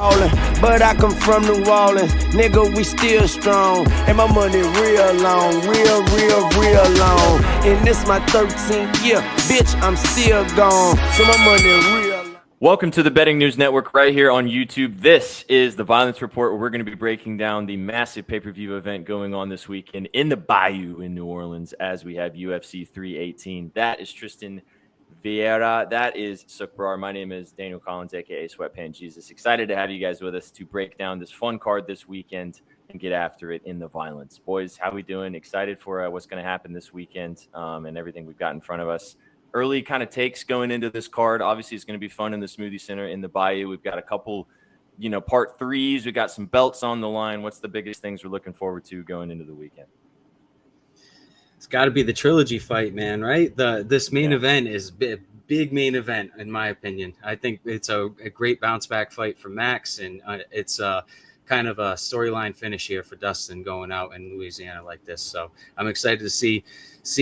But I come from New Orleans, nigga, we still strong. And my money real long, real long. And this my 13th year, bitch, I'm still gone. So my money real long. Welcome to the Betting News Network right here on YouTube. This is the Violence Report, where we're going to be breaking down the massive pay-per-view event going on this weekend in the Bayou in New Orleans as we have UFC 318. That is Tristan Vieira. That is Sukh Brar. My name is Daniel Collins, a.k.a. Sweatpants Jesus. Excited to have you guys with us to break down this fun card this weekend and get after it in the violence. Boys, how we doing? Excited for what's going to happen this weekend and everything we've got in front of us. Early kind of takes going into this card. Obviously, it's going to be fun in the Smoothie Center in the Bayou. We've got a couple, part threes. We've got some belts on the line. What's the biggest things we're looking forward to going into the weekend? It's got to be the trilogy fight, man, right? This main event is big main event, in my opinion. I think it's a great bounce-back fight for Max, and it's kind of a storyline finish here for Dustin going out in Louisiana like this. So I'm excited to see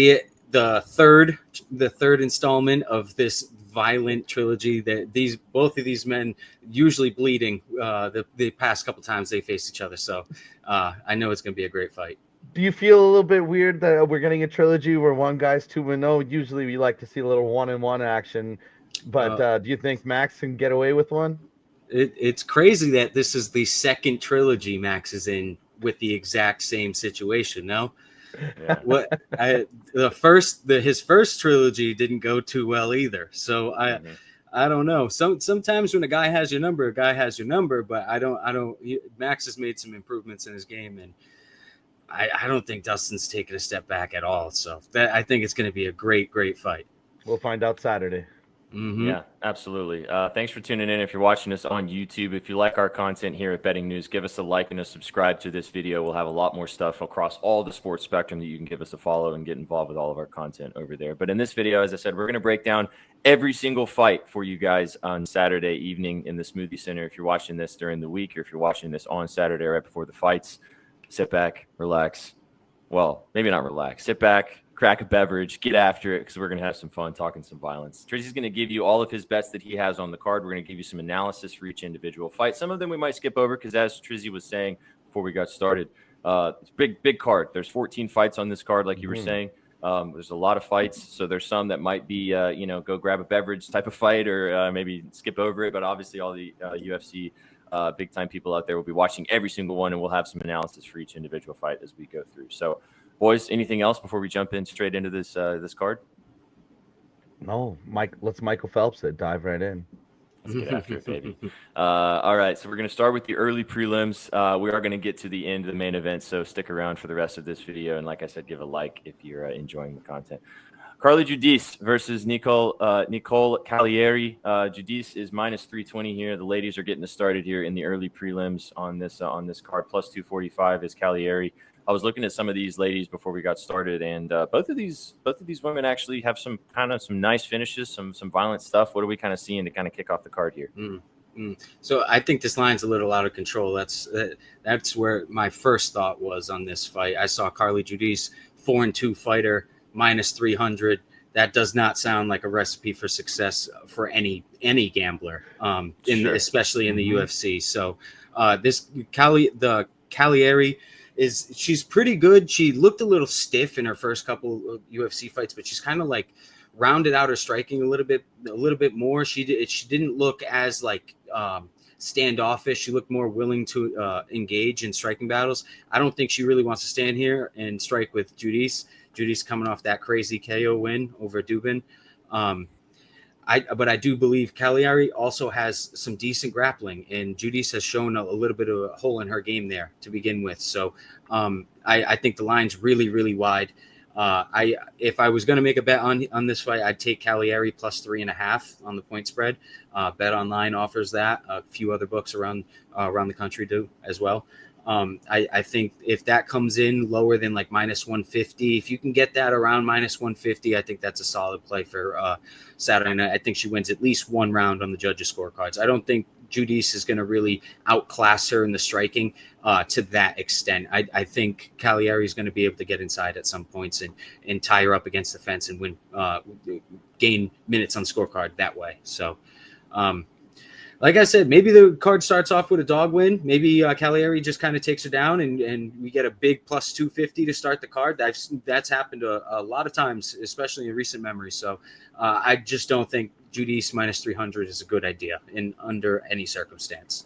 it. The third installment of this violent trilogy. That both of these men usually bleeding the past couple times they face each other. So I know it's going to be a great fight. Do you feel a little bit weird that we're getting a trilogy where one guy's 2-0? Usually we like to see a little 1-1 action, but do you think Max can get away with one? It's crazy that this is the second trilogy Max is in with the exact same situation. No, yeah. His first trilogy didn't go too well either. So I don't know. Sometimes when a guy has your number, but I don't. Max has made some improvements in his game, and I don't think Dustin's taken a step back at all. So I think it's going to be a great fight. We'll find out Saturday. Mm-hmm. Yeah, absolutely. Thanks for tuning in. If you're watching us on YouTube, if you like our content here at Betting News, give us a like and a subscribe to this video. We'll have a lot more stuff across all the sports spectrum that you can give us a follow and get involved with all of our content over there. But in this video, as I said, we're going to break down every single fight for you guys on Saturday evening in the Smoothie Center. If you're watching this during the week, or if you're watching this on Saturday right before the fights, sit back, relax. Well, maybe not relax. Sit back, crack a beverage, get after it, because we're going to have some fun talking some violence. Trizzy's going to give you all of his bets that he has on the card. We're going to give you some analysis for each individual fight. Some of them we might skip over because, as Trizzy was saying before we got started, it's big card. There's 14 fights on this card, like you were saying. There's a lot of fights, so there's some that might be, go grab a beverage type of fight, or maybe skip over it. But obviously all the UFC big-time people out there will be watching every single one, and we'll have some analysis for each individual fight as we go through. So, boys, anything else before we jump in straight into this card? No, let's Michael Phelps it. Dive right in. Let's get after it, baby. All right, so we're going to start with the early prelims. We are going to get to the end of the main event, so stick around for the rest of this video. And like I said, give a like if you're enjoying the content. Carly Giudice versus Nicole Cagliari. Giudice is minus 320 here. The ladies are getting us started here in the early prelims on this card. Plus 245 is Cagliari. I was looking at some of these ladies before we got started, and both of these women actually have some nice finishes, some violent stuff. What are we kind of seeing to kind of kick off the card here? So I think this line's a little out of control. That's where my first thought was on this fight. I saw Carly Giudice, 4-2 fighter, minus 300. That does not sound like a recipe for success for any gambler, especially in the UFC. So the Cagliari she's pretty good. She looked a little stiff in her first couple of UFC fights, but she's kind of like rounded out her striking a little bit more. She didn't look as like standoffish. She looked more willing to engage in striking battles. I don't think she really wants to stand here and strike with Giudice. Giudice coming off that crazy KO win over Dubin. But I do believe Cagliari also has some decent grappling, and Giudice has shown a little bit of a hole in her game there to begin with. So I think the line's really, really wide. If I was going to make a bet on this fight, I'd take Cagliari plus 3.5 on the point spread. Bet Online offers that. A few other books around the country do as well. I think if that comes in lower than like minus 150, if you can get that around minus 150, I think that's a solid play for Saturday night. I think she wins at least one round on the judges' scorecards. I don't think Giudice is going to really outclass her in the striking to that extent. I think Cagliari is going to be able to get inside at some points and tie her up against the fence and gain minutes on the scorecard that way. So like I said, maybe the card starts off with a dog win. Maybe Cagliari just kind of takes her down, and we get a big plus 250 to start the card. That's happened a lot of times, especially in recent memory. So I just don't think Giudice minus 300 is a good idea in under any circumstance.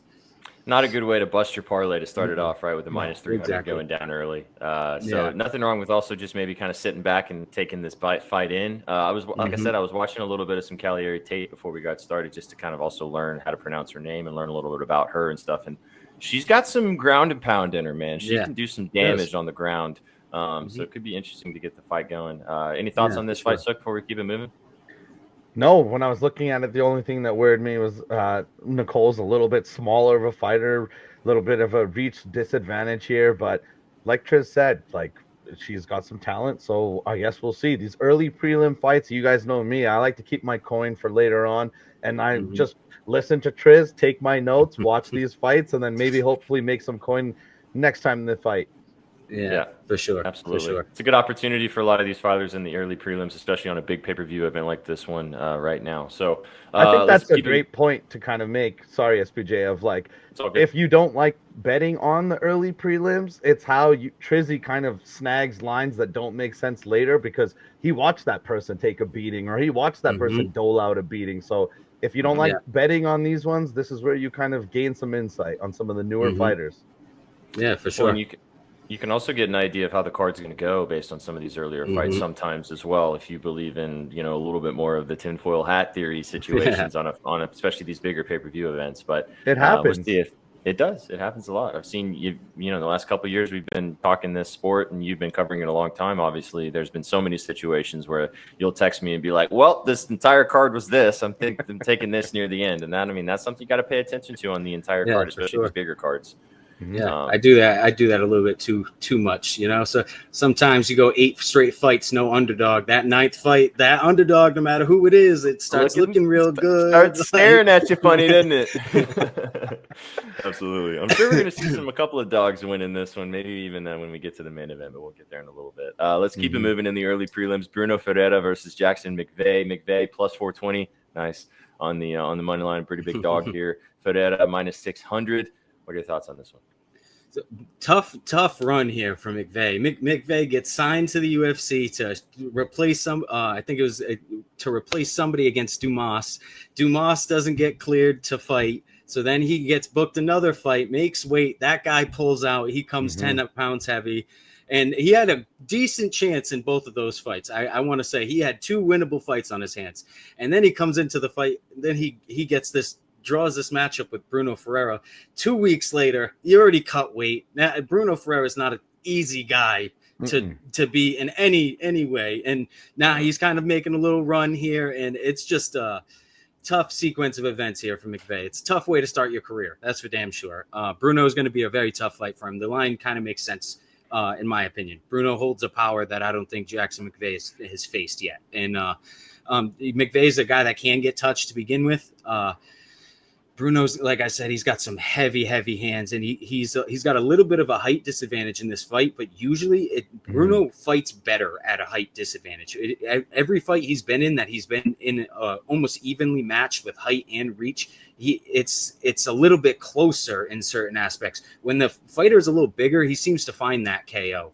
Not a good way to bust your parlay to start it off, right, with the minus 300 exactly. going down early. So nothing wrong with also just maybe kind of sitting back and taking this fight in. Like I said, I was watching a little bit of some Cagliari tape before we got started just to kind of also learn how to pronounce her name and learn a little bit about her and stuff. And she's got some ground and pound in her, man. She can do some damage on the ground. So it could be interesting to get the fight going. Any thoughts on this fight, Sukh, before we keep it moving? No, when I was looking at it, the only thing that worried me was Nicole's a little bit smaller of a fighter, a little bit of a reach disadvantage here. But like Triz said, like she's got some talent. So I guess we'll see. These early prelim fights, you guys know me. I like to keep my coin for later on. And I just listen to Triz, take my notes, watch these fights, and then maybe hopefully make some coin next time in the fight. Yeah, for sure. Absolutely. For sure. It's a good opportunity for a lot of these fighters in the early prelims, especially on a big pay-per-view event like this one right now. So I think that's a great point to kind of make. Sorry, SPJ, of like, if you don't like betting on the early prelims, it's how Trizzy kind of snags lines that don't make sense later because he watched that person take a beating or he watched that person dole out a beating. So if you don't like betting on these ones, this is where you kind of gain some insight on some of the newer fighters. Yeah, for sure. Well, you can also get an idea of how the card's going to go based on some of these earlier fights sometimes as well. If you believe in, a little bit more of the tinfoil hat theory situations on especially these bigger pay-per-view events. But it happens. We'll see if it does. It happens a lot. I've seen the last couple of years we've been talking this sport and you've been covering it a long time. Obviously, there's been so many situations where you'll text me and be like, well, this entire card was this. I'm taking this near the end. And that's something you got to pay attention to on the entire card, especially these bigger cards. Yeah, I do that. I do that a little bit too much, So sometimes you go 8 straight fights, no underdog. That 9th fight, that underdog, no matter who it is, it starts looking real good. Starts staring at you funny, doesn't it? Absolutely. I'm sure we're going to see a couple of dogs win in this one, maybe even when we get to the main event, but we'll get there in a little bit. Let's keep it moving in the early prelims. Bruno Ferreira versus Jackson McVeigh. McVeigh plus 420. Nice on the money line. Pretty big dog here. Ferreira minus 600. What are your thoughts on this one? So, tough run here for McVeigh. McVeigh gets signed to the UFC to replace I think it was to replace somebody against Dumas. Dumas doesn't get cleared to fight. So then he gets booked another fight, makes weight. That guy pulls out. He comes 10 pounds heavy. And he had a decent chance in both of those fights. I want to say he had 2 winnable fights on his hands. And then he comes into the fight. Then he draws this matchup with Bruno Ferreira. 2 weeks later, he already cut weight. Now, Bruno Ferreira is not an easy guy to be in any way. And now he's kind of making a little run here. And it's just a tough sequence of events here for McVeigh. It's a tough way to start your career. That's for damn sure. Bruno is going to be a very tough fight for him. The line kind of makes sense. In my opinion, Bruno holds a power that I don't think Jackson McVeigh has faced yet. And McVeigh is a guy that can get touched to begin with. Bruno's, like I said, he's got some heavy hands, and he's got a little bit of a height disadvantage in this fight. But usually, Bruno fights better at a height disadvantage. Every fight he's been in that he's been in almost evenly matched with height and reach. It's a little bit closer in certain aspects. When the fighter is a little bigger, he seems to find that KO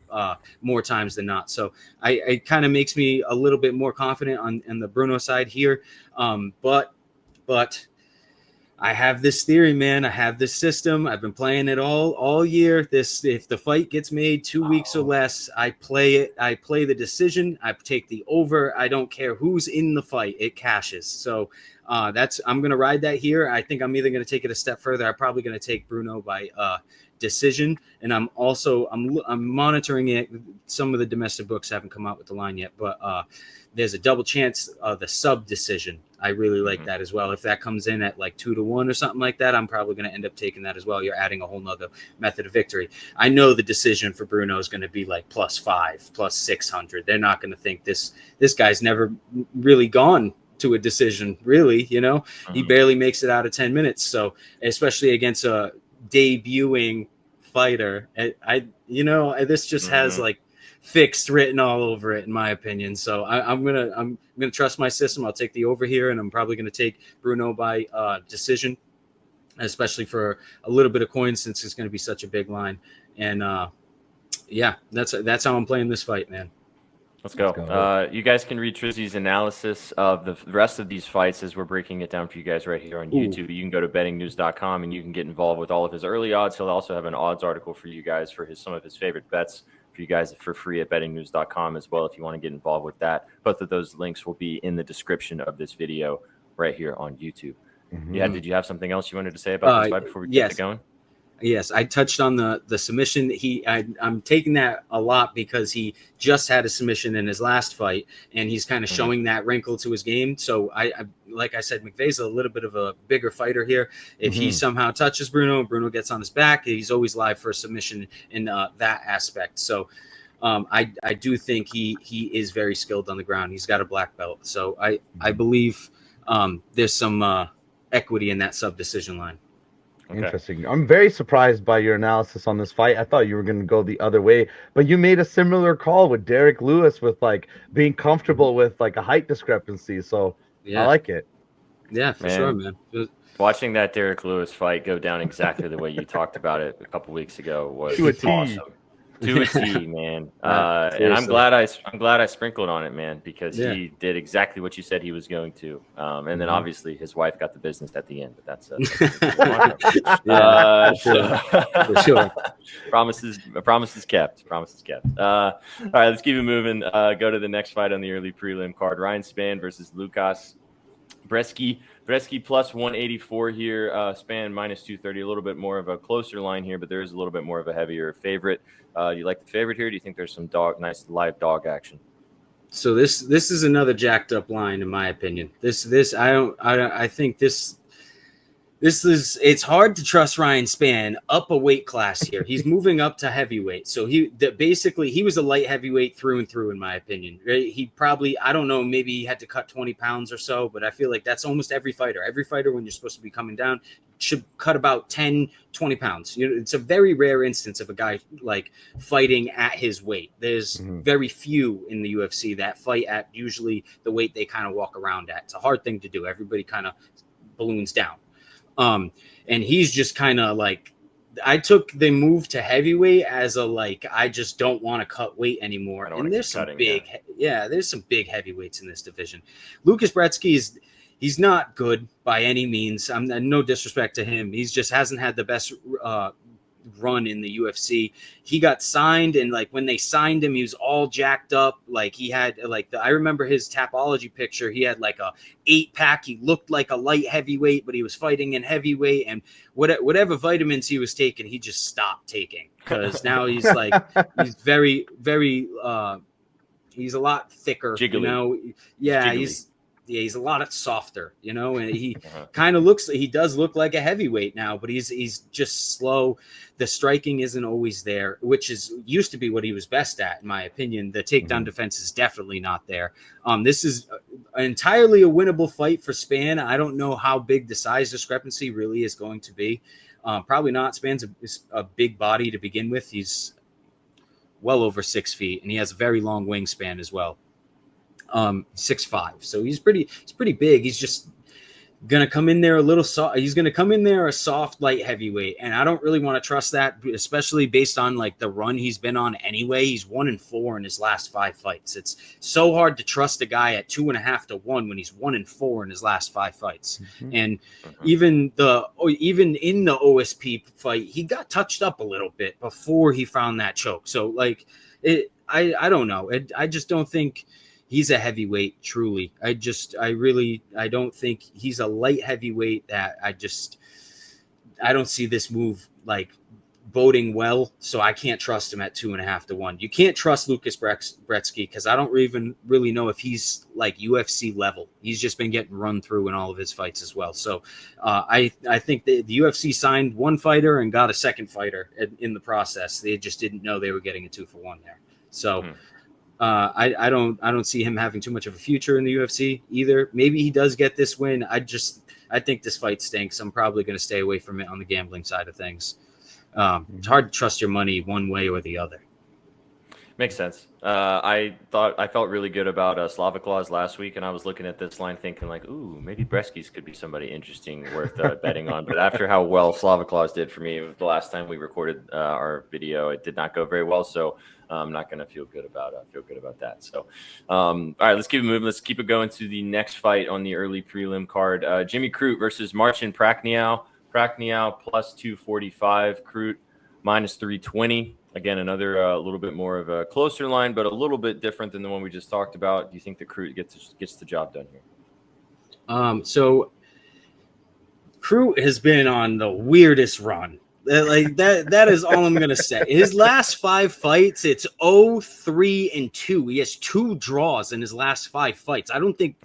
more times than not. So it kind of makes me a little bit more confident on the Bruno side here. But I have this theory, man. I have this system. I've been playing it all year. If the fight gets made 2 weeks or less, I play it. I play the decision. I take the over. I don't care who's in the fight. It cashes. So I'm going to ride that here. I think I'm either going to take it a step further. I'm probably going to take Bruno by decision. And I'm monitoring it. Some of the domestic books haven't come out with the line yet, but there's a double chance of the sub decision. I really like that as well. If that comes in at like 2-1 or something like that, I'm probably going to end up taking that as well. You're adding a whole nother method of victory. I know the decision for Bruno is going to be like +5, +600. They're not going to think this guy's never really gone to a decision, really. He barely makes it out of 10 minutes. So especially against a debuting fighter, this just has like fixed written all over it, in my opinion. So I'm gonna trust my system. I'll take the over here, and I'm probably gonna take Bruno by decision. especially for a little bit of coin since it's going to be such a big line. And yeah, that's how I'm playing this fight, man. Let's go. You guys can read Trizzy's analysis of the rest of these fights as we're breaking it down for you guys right here on YouTube. You can go to bettingnews.com and you can get involved with all of his early odds. He'll also have an odds article for you guys for some of his favorite bets for you guys for free at bettingnews.com as well if you want to get involved with that. Both of those links will be in the description of this video right here on YouTube. Yeah, did you have something else you wanted to say about this fight before we get it going? Yes, I touched on the submission. I'm taking that a lot because he just had a submission in his last fight, and he's kind of showing that wrinkle to his game. So I like I said, McVeigh's a little bit of a bigger fighter here. If he somehow touches Bruno and Bruno gets on his back, he's always live for a submission in that aspect. So I do think he is very skilled on the ground. He's got a black belt. So I believe there's some equity in that sub decision line. Okay. Interesting. I'm very surprised by your analysis on this fight. I thought you were going to go the other way, but you made a similar call with Derek Lewis with like being comfortable with like a height discrepancy. So I like it. Yeah, for sure, man. Watching that Derek Lewis fight go down exactly the way you talked about it a couple weeks ago was awesome. To a T, man. And I'm glad I sprinkled on it, man, because he did exactly what you said he was going to. And then obviously his wife got the business at the end, but that's for sure. Promises kept. All right, let's keep it moving. Go to the next fight on the early prelim card. Ryan Spann versus Lukas Brzeski plus 184 here. Spann minus 230, a little bit more of a closer line here, but there is a little bit more of a heavier favorite. Do you like the favorite here? Do you think there's some nice live dog action? So this is another jacked up line in my opinion. I think this is, it's hard to trust Ryan Spann up a weight class here. He's moving up to heavyweight. So basically he was a light heavyweight through and through, in my opinion. He probably, I don't know, maybe he had to cut 20 pounds or so, but I feel like that's almost every fighter. Every fighter, when you're supposed to be coming down, should cut about 10, 20 pounds. You know, it's a very rare instance of a guy like fighting at his weight. There's very few in the UFC that fight at usually the weight they kind of walk around at. It's a hard thing to do. Everybody kind of balloons down. And he's just kind of like, I took the move to heavyweight as a like, I just don't want to cut weight anymore. And there's some there's some big heavyweights in this division. Lukas Brzeski he's not good by any means. I'm no disrespect to him. He's just hasn't had the best run in the UFC. He got signed, and like when they signed him, he was all jacked up. Like he had I remember his Tapology picture. He had like a 8-pack. He looked like a light heavyweight, but he was fighting in heavyweight, and whatever vitamins he was taking, he just stopped taking because now he's like he's very, very he's a lot thicker. Jiggly. You know, Jiggly. He's a lot softer, you know, and he kind of he does look like a heavyweight now, but he's just slow. The striking isn't always there, which used to be what he was best at, in my opinion. The takedown defense is definitely not there. This is entirely a winnable fight for Spann. I don't know how big the size discrepancy really is going to be. Probably not. Spann's a big body to begin with. He's well over 6 feet, and he has a very long wingspan as well. 6'5", so he's pretty big. He's just gonna come in there a little soft. He's gonna come in there a soft light heavyweight, and I don't really want to trust that, especially based on like the run he's been on anyway. He's 1-4 in his last 5 fights. It's so hard to trust a guy at 2.5 to 1 when he's 1-4 in his last 5 fights. And even in the OSP fight, he got touched up a little bit before he found that choke. So like I don't know. I just don't think he's a heavyweight, truly. I don't think he's a light heavyweight that I don't see this move like boding well. So I can't trust him at 2.5 to 1. You can't trust Lukas Brzeski because I don't even really know if he's like UFC level. He's just been getting run through in all of his fights as well. So I think the UFC signed one fighter and got a second fighter in the process. They just didn't know they were getting a 2-for-1 there. So I don't see him having too much of a future in the UFC either. Maybe he does get this win. I think this fight stinks. I'm probably going to stay away from it on the gambling side of things. It's hard to trust your money one way or the other. Makes sense. I felt really good about Slaviklaus last week, and I was looking at this line thinking like, ooh, maybe Breskis could be somebody interesting worth betting on. But after how well Slaviklaus did for me the last time we recorded our video, it did not go very well. So I'm not going to feel good about that. So, all right, let's keep it moving. Let's keep it going to the next fight on the early prelim card. Jimmy Crute versus Marcin Prachnio. Prachnio plus 245, Crute minus 320. Again, another little bit more of a closer line, but a little bit different than the one we just talked about. Do you think the Crute gets the job done here? So Crute has been on the weirdest run. Like that is all I'm gonna say. His last 5 fights, it's 0-3-2. He has 2 draws in his last 5 fights. I don't think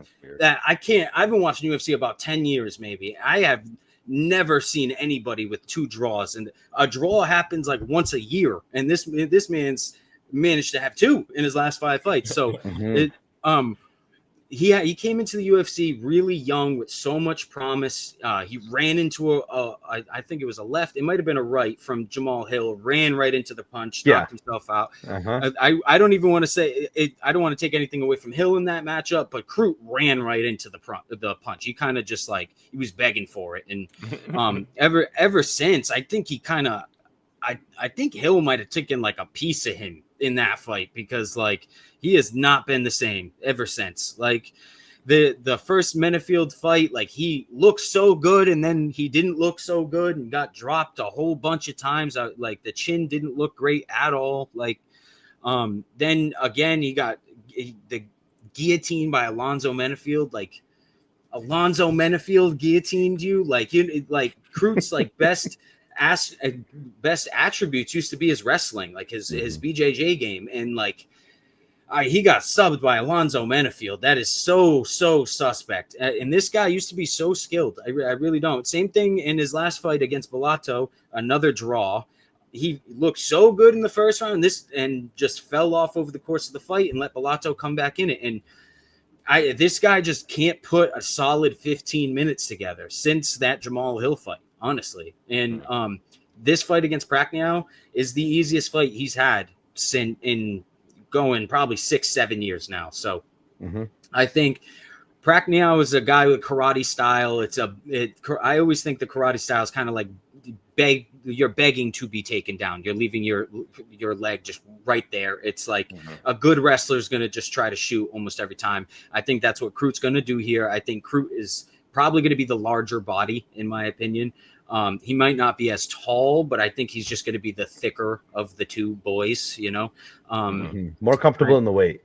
that I haven't watched UFC about 10 years, maybe. I have never seen anybody with 2 draws, and a draw happens like once a year, and this man's managed to have 2 in his last 5 fights. So he came into the UFC really young with so much promise. He ran into I think it was a left, it might have been a right from Jamal Hill, ran right into the punch, knocked himself out. I don't even want to say it. I don't want to take anything away from Hill in that matchup, but Crute ran right into the punch. He kind of just like he was begging for it, and ever since, I think he kind of I think Hill might have taken like a piece of him in that fight, because like he has not been the same ever since. Like the first Menefield fight, like he looked so good, and then he didn't look so good and got dropped a whole bunch of times. Like the chin didn't look great at all. Like then again he got the guillotine by Alonzo Menefield. Like Alonzo Menefield guillotined you. Like Crute's like best attributes used to be his wrestling, like his BJJ game, and like he got subbed by Alonzo Menefield. That is so suspect. And this guy used to be so skilled. I really don't. Same thing in his last fight against Bellato, another draw. He looked so good in the first round, and just fell off over the course of the fight and let Bellato come back in it. And this guy just can't put a solid 15 minutes together since that Jamal Hill fight, honestly. And this fight against Prachnio is the easiest fight he's had in going probably 6-7 years now. So I think Prachnio is a guy with karate style. I always think the karate style is kind of like you're begging to be taken down. You're leaving your leg just right there. It's like a good wrestler is going to just try to shoot almost every time. I think that's what Crute's going to do here. I think Crute is probably going to be the larger body, in my opinion. He might not be as tall, but I think he's just going to be the thicker of the two boys, you know. More comfortable in the weight.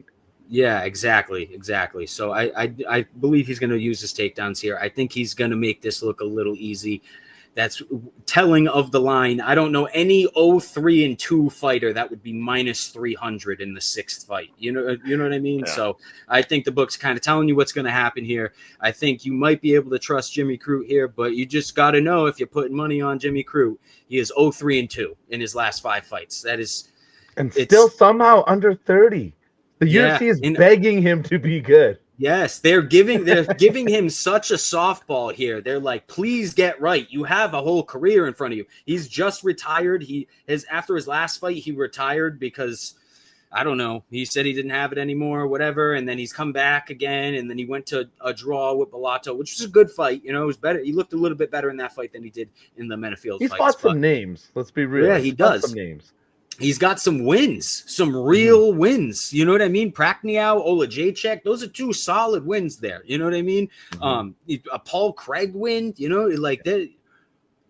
Yeah, exactly. So I believe he's going to use his takedowns here. I think he's going to make this look a little easy. That's telling of the line. I don't know any 0-3-2 fighter that would be minus 300 in the 6th fight. You know what I mean? Yeah. So I think the book's kind of telling you what's going to happen here. I think you might be able to trust Jimmy Crute here, but you just got to know if you're putting money on Jimmy Crute, he is 0-3-2 in his last 5 fights. That is, and still somehow under 30. The UFC is begging him to be good. Yes, they're giving him such a softball here. They're like, please get right. You have a whole career in front of you. He's just retired. After his last fight, he retired because I don't know. He said he didn't have it anymore or whatever. And then he's come back again. And then he went to a draw with Bellato, which was a good fight. You know, it was better. He looked a little bit better in that fight than he did in the Menefield fight. He's fought some names. Let's be real. Yeah, he does. Some names. He's got some wins, some real wins. You know what I mean? Prachnio, Olajacek, those are 2 solid wins there. You know what I mean? A Paul Craig win, you know, like that.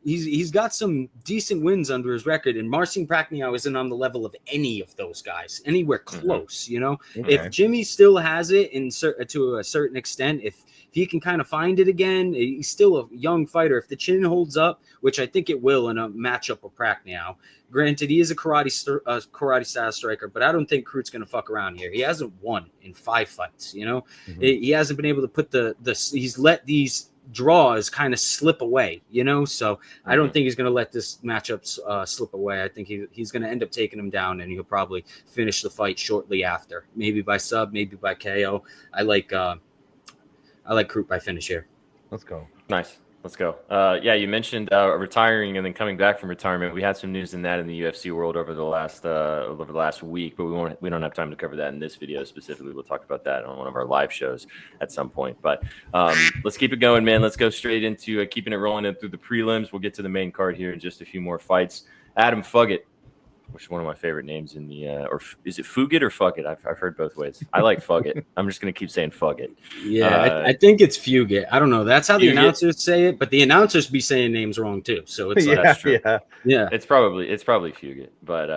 He's got some decent wins under his record, and Marcin Prachnio isn't on the level of any of those guys, anywhere close. You know, if Jimmy still has it to a certain extent, if he can kind of find it again, he's still a young fighter. If the chin holds up, which I think it will in a matchup with Prachnio. Granted, he is a karate style striker, but I don't think Crute's going to fuck around here. He hasn't won in 5 fights. You know, he hasn't been able to put he's let these draws kind of slip away, you know, so I don't think he's going to let this matchup slip away. I think he's going to end up taking him down, and he'll probably finish the fight shortly after, maybe by sub, maybe by KO. I like Crute by finish here. Let's go. Nice. Let's go. Yeah, you mentioned retiring and then coming back from retirement. We had some news in that in the UFC world over the last week, but we don't have time to cover that in this video specifically. We'll talk about that on one of our live shows at some point. But let's keep it going, man. Let's go straight into keeping it rolling in through the prelims. We'll get to the main card here in just a few more fights. Adam Fugit, which is one of my favorite names in the or is it Fugit or Fugit? I've heard both ways. I like Fugit. I'm just gonna keep saying Fugit. Yeah, I think it's Fugit. I don't know. That's how the announcers say it, but the announcers be saying names wrong too. So it's that's true. Yeah. It's probably Fugit, but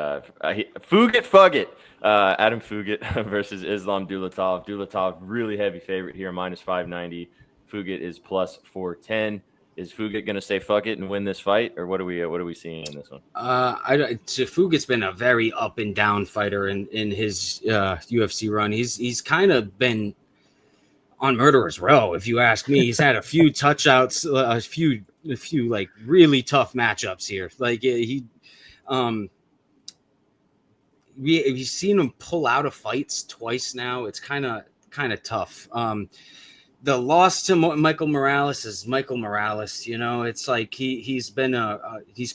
Fugit. Adam Fugit versus Islam Dulatov. Dulatov really heavy favorite here, minus 590. Fugit is plus 410. Is Fugit going to say fuck it and win this fight, or what are we seeing in this one? Fugit's been a very up and down fighter in his UFC run. He's kind of been on murderer's row, if you ask me. He's had a few touchouts, a few like really tough matchups here. Like we've seen him pull out of fights twice now. It's kind of tough. The loss to Michael Morales is Michael Morales. You know, it's like he's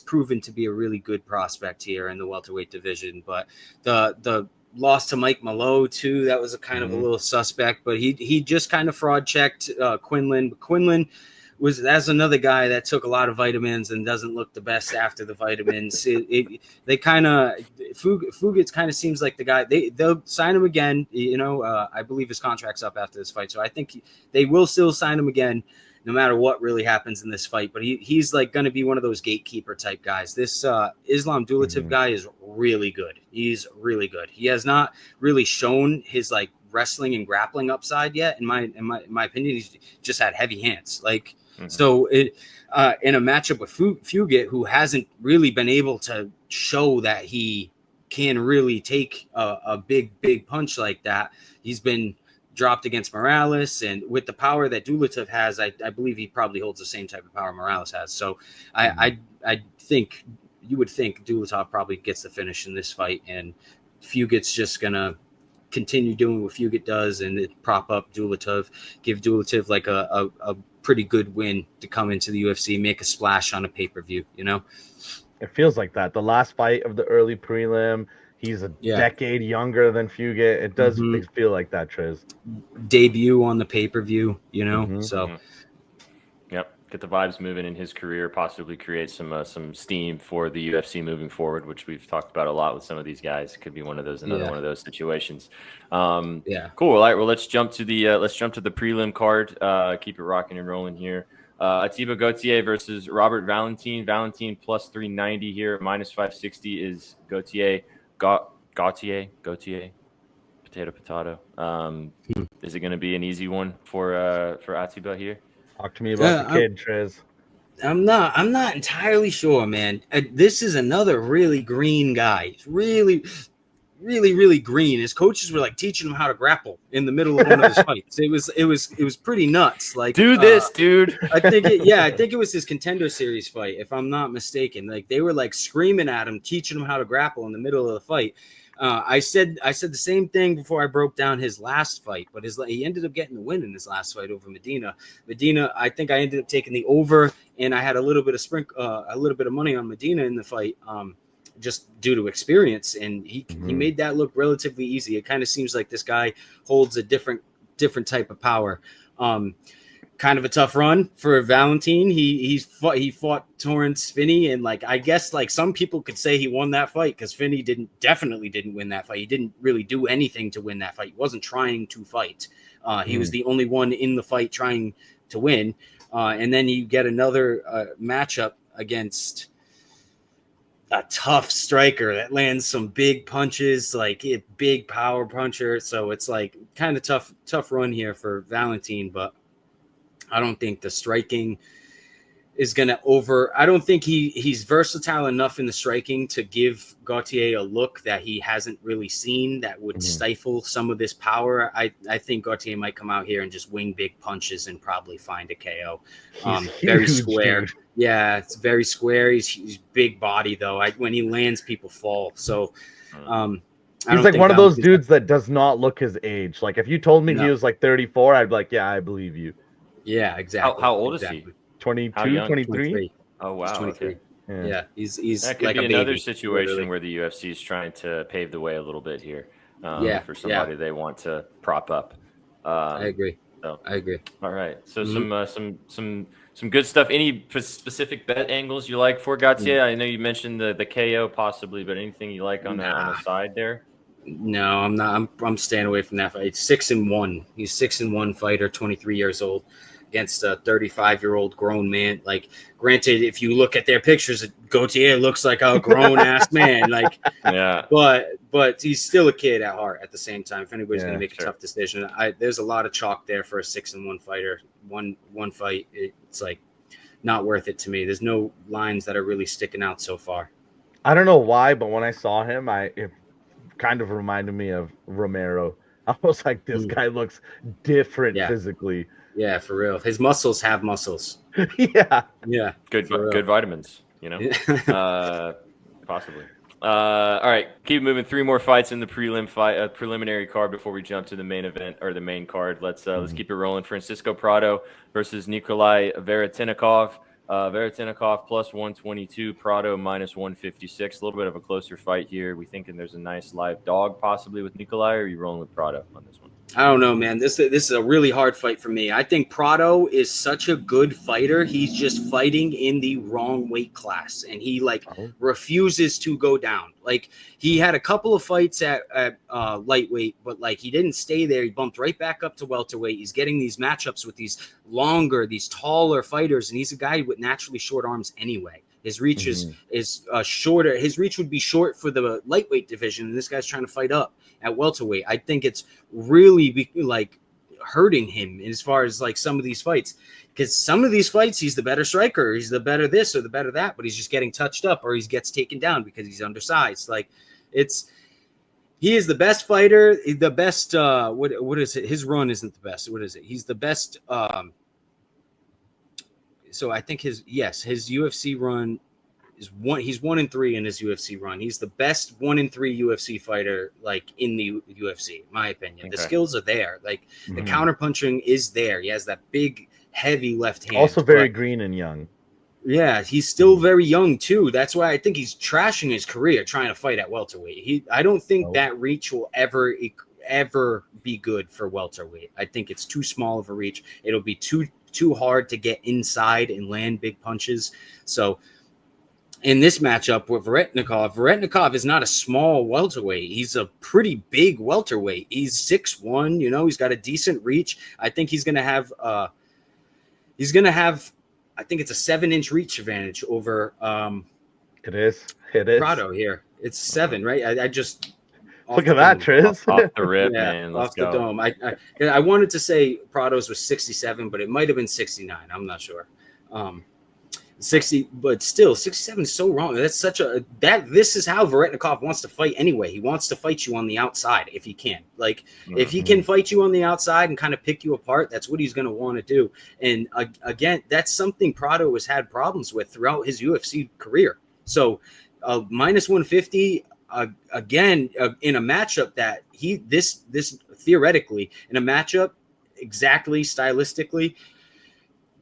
proven to be a really good prospect here in the welterweight division. But the loss to Mike Mallow too, that was a kind of a little suspect. But he just kind of fraud checked Quinlan. But Quinlan that's another guy that took a lot of vitamins and doesn't look the best after the vitamins. They kind of Fugit kind of seems like the guy. They'll sign him again. You know, I believe his contract's up after this fight, so I think they will still sign him again, no matter what really happens in this fight. But he's like going to be one of those gatekeeper type guys. This Islam Dulatov guy is really good. He's really good. He has not really shown his like wrestling and grappling upside yet. In my opinion, he's just had heavy hands. Like. So in a matchup with Fugit, who hasn't really been able to show that he can really take a big punch like that, he's been dropped against Morales, and with the power that Dulatov has, I believe he probably holds the same type of power Morales has. So I think you would think Dulatov probably gets the finish in this fight, and Fugit's just gonna continue doing what Fugit does and prop up Dulatov, give Dulatov like a pretty good win to come into the UFC, make a splash on a pay-per-view, you know? It feels like that. The last fight of the early prelim, he's a decade younger than Fugit. It does feel like that, Triz. Debut on the pay-per-view, you know? So Yep. Get the vibes moving in his career, possibly create some steam for the UFC moving forward, which we've talked about a lot with some of these guys. Could be one of those, one of those situations. Cool. All right. Well, let's jump to the prelim card. Keep it rocking and rolling here. Ativa Goautier versus Robert Valentine. Valentine plus 390 here. Minus 560 is Goautier. Goautier. Potato. Is it going to be an easy one for Ativa here? Talk to me about the kid, Triz. I'm not entirely sure, man. This is another really green guy. He's really, really, really green. His coaches were like teaching him how to grapple in the middle of one of his fights. It was pretty nuts. Like, do this, dude. I think it was his Contender Series fight, if I'm not mistaken. Like, they were like screaming at him, teaching him how to grapple in the middle of the fight. I said the same thing before I broke down his last fight, but he ended up getting the win in his last fight over Medina. I think I ended up taking the over, and I had a little bit of money on Medina in the fight, just due to experience, and he made that look relatively easy. It kind of seems like this guy holds a different type of power. Kind of a tough run for Valentine. He fought Torrence Finney, and like I guess like some people could say he won that fight because Finney definitely didn't win that fight. He didn't really do anything to win that fight. He wasn't trying to fight. He was the only one in the fight trying to win. And then you get another matchup against a tough striker that lands some big punches, like a big power puncher. So it's like kind of tough run here for Valentine, but I don't think the striking is going to I don't think he's versatile enough in the striking to give Goautier a look that he hasn't really seen that would stifle some of this power. I think Goautier might come out here and just wing big punches and probably find a KO. Very square. Dude. Yeah, it's very square. He's big body, though. When he lands, people fall. So he's like one of those dudes that does not look his age. Like if you told me he was like 34, I'd be like, yeah, I believe you. Yeah, exactly. How old is he? How 22, young? 23. 23. Oh wow. He's 23. Okay. Yeah, he's That could like be a another baby, situation literally. where the UFC is trying to pave the way a little bit here for Yeah, somebody they want to prop up. I agree. So, I agree. all right. So Mhm. some good stuff. Any specific bet angles you like for Goautier? I know you mentioned the KO possibly, but anything you like on the side there? No, I'm not. I'm staying away from that fight. It's 6-1. He's 6-1 fighter, 23 years old, against a 35-year-old grown man. Like, granted, if you look at their pictures, Gaultier looks like a grown ass man. Like, Yeah. but he's still a kid at heart. At the same time, if anybody's going to make sure. a tough decision, there's a lot of chalk there for a 6-1 fighter. One fight, it's like not worth it to me. There's no lines that are really sticking out so far. I don't know why, but when I saw him, it kind of reminded me of Romero. I was like, this guy looks different physically. Yeah, for real. His muscles have muscles. Yeah. Good vitamins, you know. Possibly. All right, keep moving. 3 more fights in the preliminary card before we jump to the main event or the main card. Let's keep it rolling. Francisco Prado versus Nikolai Veritenov. Veritenov plus 122, Prado minus 156. A little bit of a closer fight here. We thinking there's a nice live dog possibly with Nikolai, or are you rolling with Prado on this one? I don't know, man. This is a really hard fight for me. I think Prado is such a good fighter. He's just fighting in the wrong weight class, and he refuses to go down. Like, he had a couple of fights at lightweight, but like he didn't stay there. He bumped right back up to welterweight. He's getting these matchups with these taller fighters, and he's a guy with naturally short arms anyway. His reach is shorter. His reach would be short for the lightweight division, and this guy's trying to fight up at welterweight. I think it's really hurting him as far as like some of these fights, because some of these fights he's the better striker, he's the better this or the better that, but he's just getting touched up or he gets taken down because he's undersized. Like, he is the best fighter, the best. What is it? His run isn't the best. What is it? He's the best. So I think his UFC run is one. He's 1-3 in his UFC run. He's the best 1-3 UFC fighter, like, in the UFC, in my opinion. Okay. The skills are there. Like, the counter punching is there. He has that big, heavy left hand. Also very green and young. Yeah, he's still very young too. That's why I think he's trashing his career trying to fight at welterweight. I don't think that reach will ever be good for welterweight. I think it's too small of a reach. It'll be too hard to get inside and land big punches. So in this matchup with Veritenov is not a small welterweight. He's a pretty big welterweight. He's 6'1", he's got a decent reach. I think he's going to have I think it's a 7-inch reach advantage over It is Prado here. It's 7, right? I just look at that, Tris. Off the rip, man. Let's off the dome. I wanted to say Prado's was 67, but it might have been 69. I'm not sure. 60, but still 67 is so wrong. That's this is how Veritenov wants to fight anyway. He wants to fight you on the outside if he can. Like, if he can fight you on the outside and kind of pick you apart, that's what he's going to want to do. And again, that's something Prado has had problems with throughout his UFC career. So minus 150 again in a matchup that this theoretically in a matchup exactly stylistically,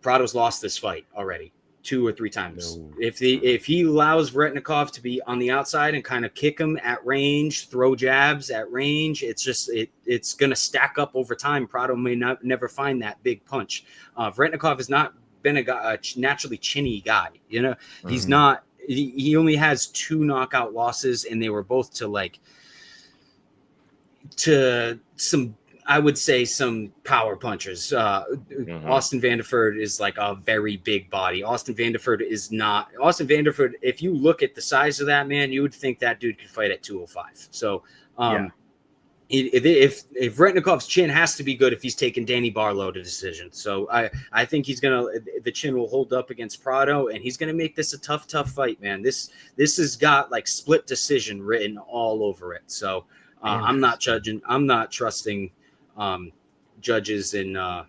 Prado's lost this fight already 2 or 3 times. No. If he allows Veritenov to be on the outside and kind of kick him at range, throw jabs at range, it's going to stack up over time. Prado may never find that big punch. Veritenov has not been a naturally chinny guy. He's not. He only has 2 knockout losses, and they were both to some, I would say, some power punchers. Austin Vanderford is like a very big body. Austin Vanderford, if you look at the size of that man, you would think that dude could fight at 205. So if Veretinov's chin has to be good if he's taking Danny Barlow to decision. So I think the chin will hold up against Prado, and he's gonna make this a tough fight, man. This has got like split decision written all over it. So I'm not trusting judges in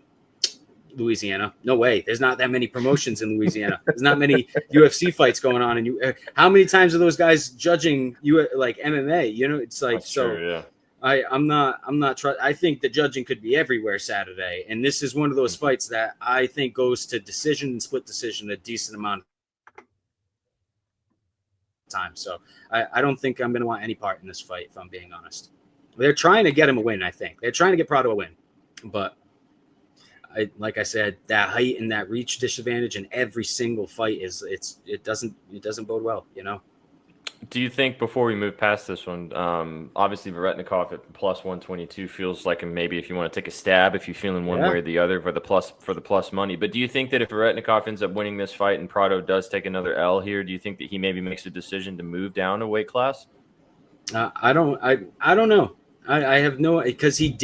Louisiana. No way. There's not that many promotions in Louisiana. There's not many UFC fights going on. How many times are those guys judging you like MMA? It's like, that's so true, yeah. I'm not I think the judging could be everywhere Saturday, and this is one of those fights that I think goes to decision and split decision a decent amount of time. So I don't think I'm going to want any part in this fight, if I'm being honest. They're trying to get him a win. I think they're trying to get Praau a win, but like I said, that height and that reach disadvantage in every single fight it doesn't bode well, you know. Do you think, before we move past this one, obviously Veritenov at plus 122 feels like maybe if you want to take a stab, if you're feeling one way or the other for the plus money. But do you think that if Veritenov ends up winning this fight and Praau does take another L here, do you think that he maybe makes a decision to move down a weight class? I don't know. I have no, because he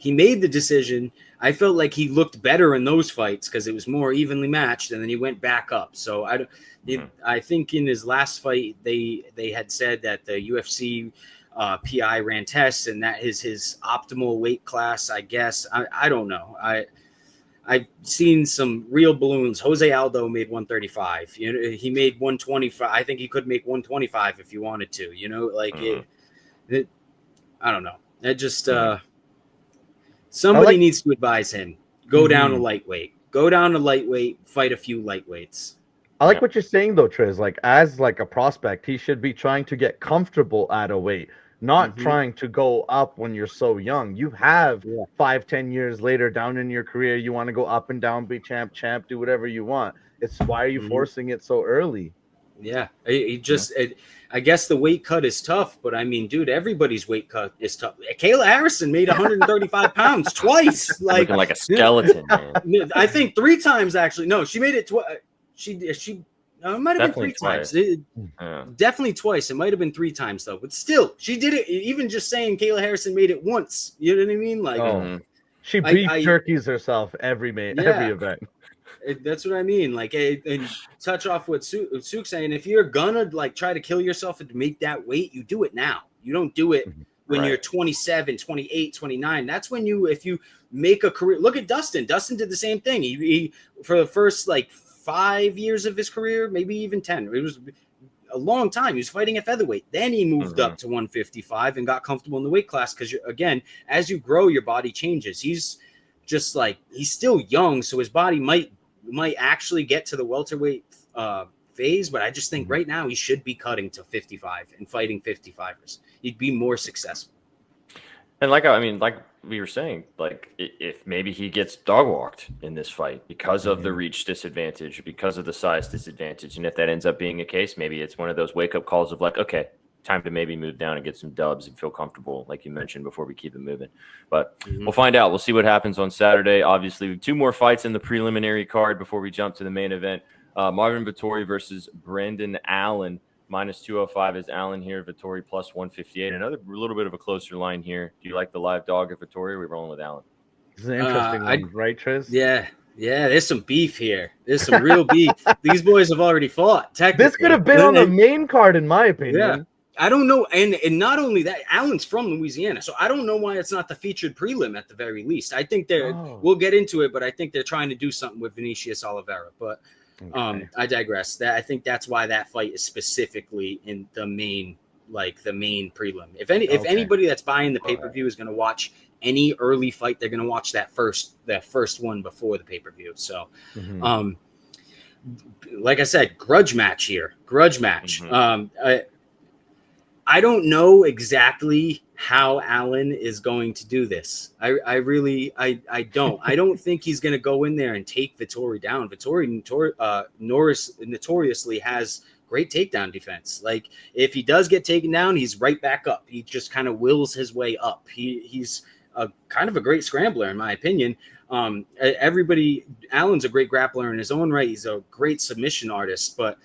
made the decision. I felt like he looked better in those fights because it was more evenly matched, and then he went back up. So I think in his last fight they had said that the UFC PI ran tests and that is his optimal weight class. I guess I don't know. I've seen some real balloons. Jose Aldo made 135. You know, he made 125. I think he could make 125 if he wanted to. You know, like it I don't know. It just somebody needs to advise him. Go down to lightweight. Go down to lightweight. Fight a few lightweights. I like what you're saying though, Triz. Like, as like a prospect, he should be trying to get comfortable at a weight, not trying to go up when you're so young. You have 5-10 years later down in your career, you want to go up and down, be champ, do whatever you want. It's why are you forcing it so early? Yeah, I guess the weight cut is tough, but I mean, dude, everybody's weight cut is tough. Kayla Harrison made 135 pounds twice, looking like a skeleton, man. I think 3 times actually. No, she made it twice. She it might have been 3 times. Definitely twice. It might have been 3 times though, but still, she did it. Even just saying Kayla Harrison made it once. You know what I mean? Like, she beef turkeys herself every event. That's what I mean. Like, and touch off what Sukh saying. If you're gonna like try to kill yourself and make that weight, you do it now. You don't do it when you're 27, 28, 29. That's when if you make a career. Look at Dustin. Dustin did the same thing. He for the first like 5 years of his career, maybe even 10. It was a long time. He was fighting at featherweight. Then he moved up to 155 and got comfortable in the weight class because, again, as you grow, your body changes. He's just like, he's still young, so his body might actually get to the welterweight phase, but I just think right now he should be cutting to 55 and fighting 55ers. He'd be more successful. And like we were saying, like if maybe he gets dog walked in this fight because of the reach disadvantage, because of the size disadvantage, and if that ends up being a case, maybe it's one of those wake up calls of like, okay, time to maybe move down and get some dubs and feel comfortable, like you mentioned, before we keep it moving. But we'll find out. We'll see what happens on Saturday. Obviously, 2 more fights in the preliminary card before we jump to the main event. Marvin Vtori versus Brendan Allen. Minus 205 is Allen here. Vtori plus 158. Another little bit of a closer line here. Do you like the live dog at Vtori, or are we rolling with Allen? This is an interesting one, right, Triz? Yeah, there's some beef here. There's some real beef. These boys have already fought. This could have been on the main card, in my opinion. Yeah. I don't know. And not only that, Allen's from Louisiana, so I don't know why it's not the featured prelim at the very least. I think we'll get into it, but I think they're trying to do something with Venicious Olivera. But I digress. I think that's why that fight is specifically in the main prelim. If anybody that's buying the pay-per-view is going to watch any early fight, they're going to watch that first one before the pay-per-view. So, like I said, grudge match here. I don't know exactly how Allen is going to do this. I really don't. I don't think he's going to go in there and take Vtori down. Vtori notoriously has great takedown defense. Like, if he does get taken down, he's right back up. He just kind of wills his way up. He's kind of a great scrambler, in my opinion. Allen's a great grappler in his own right. He's a great submission artist, but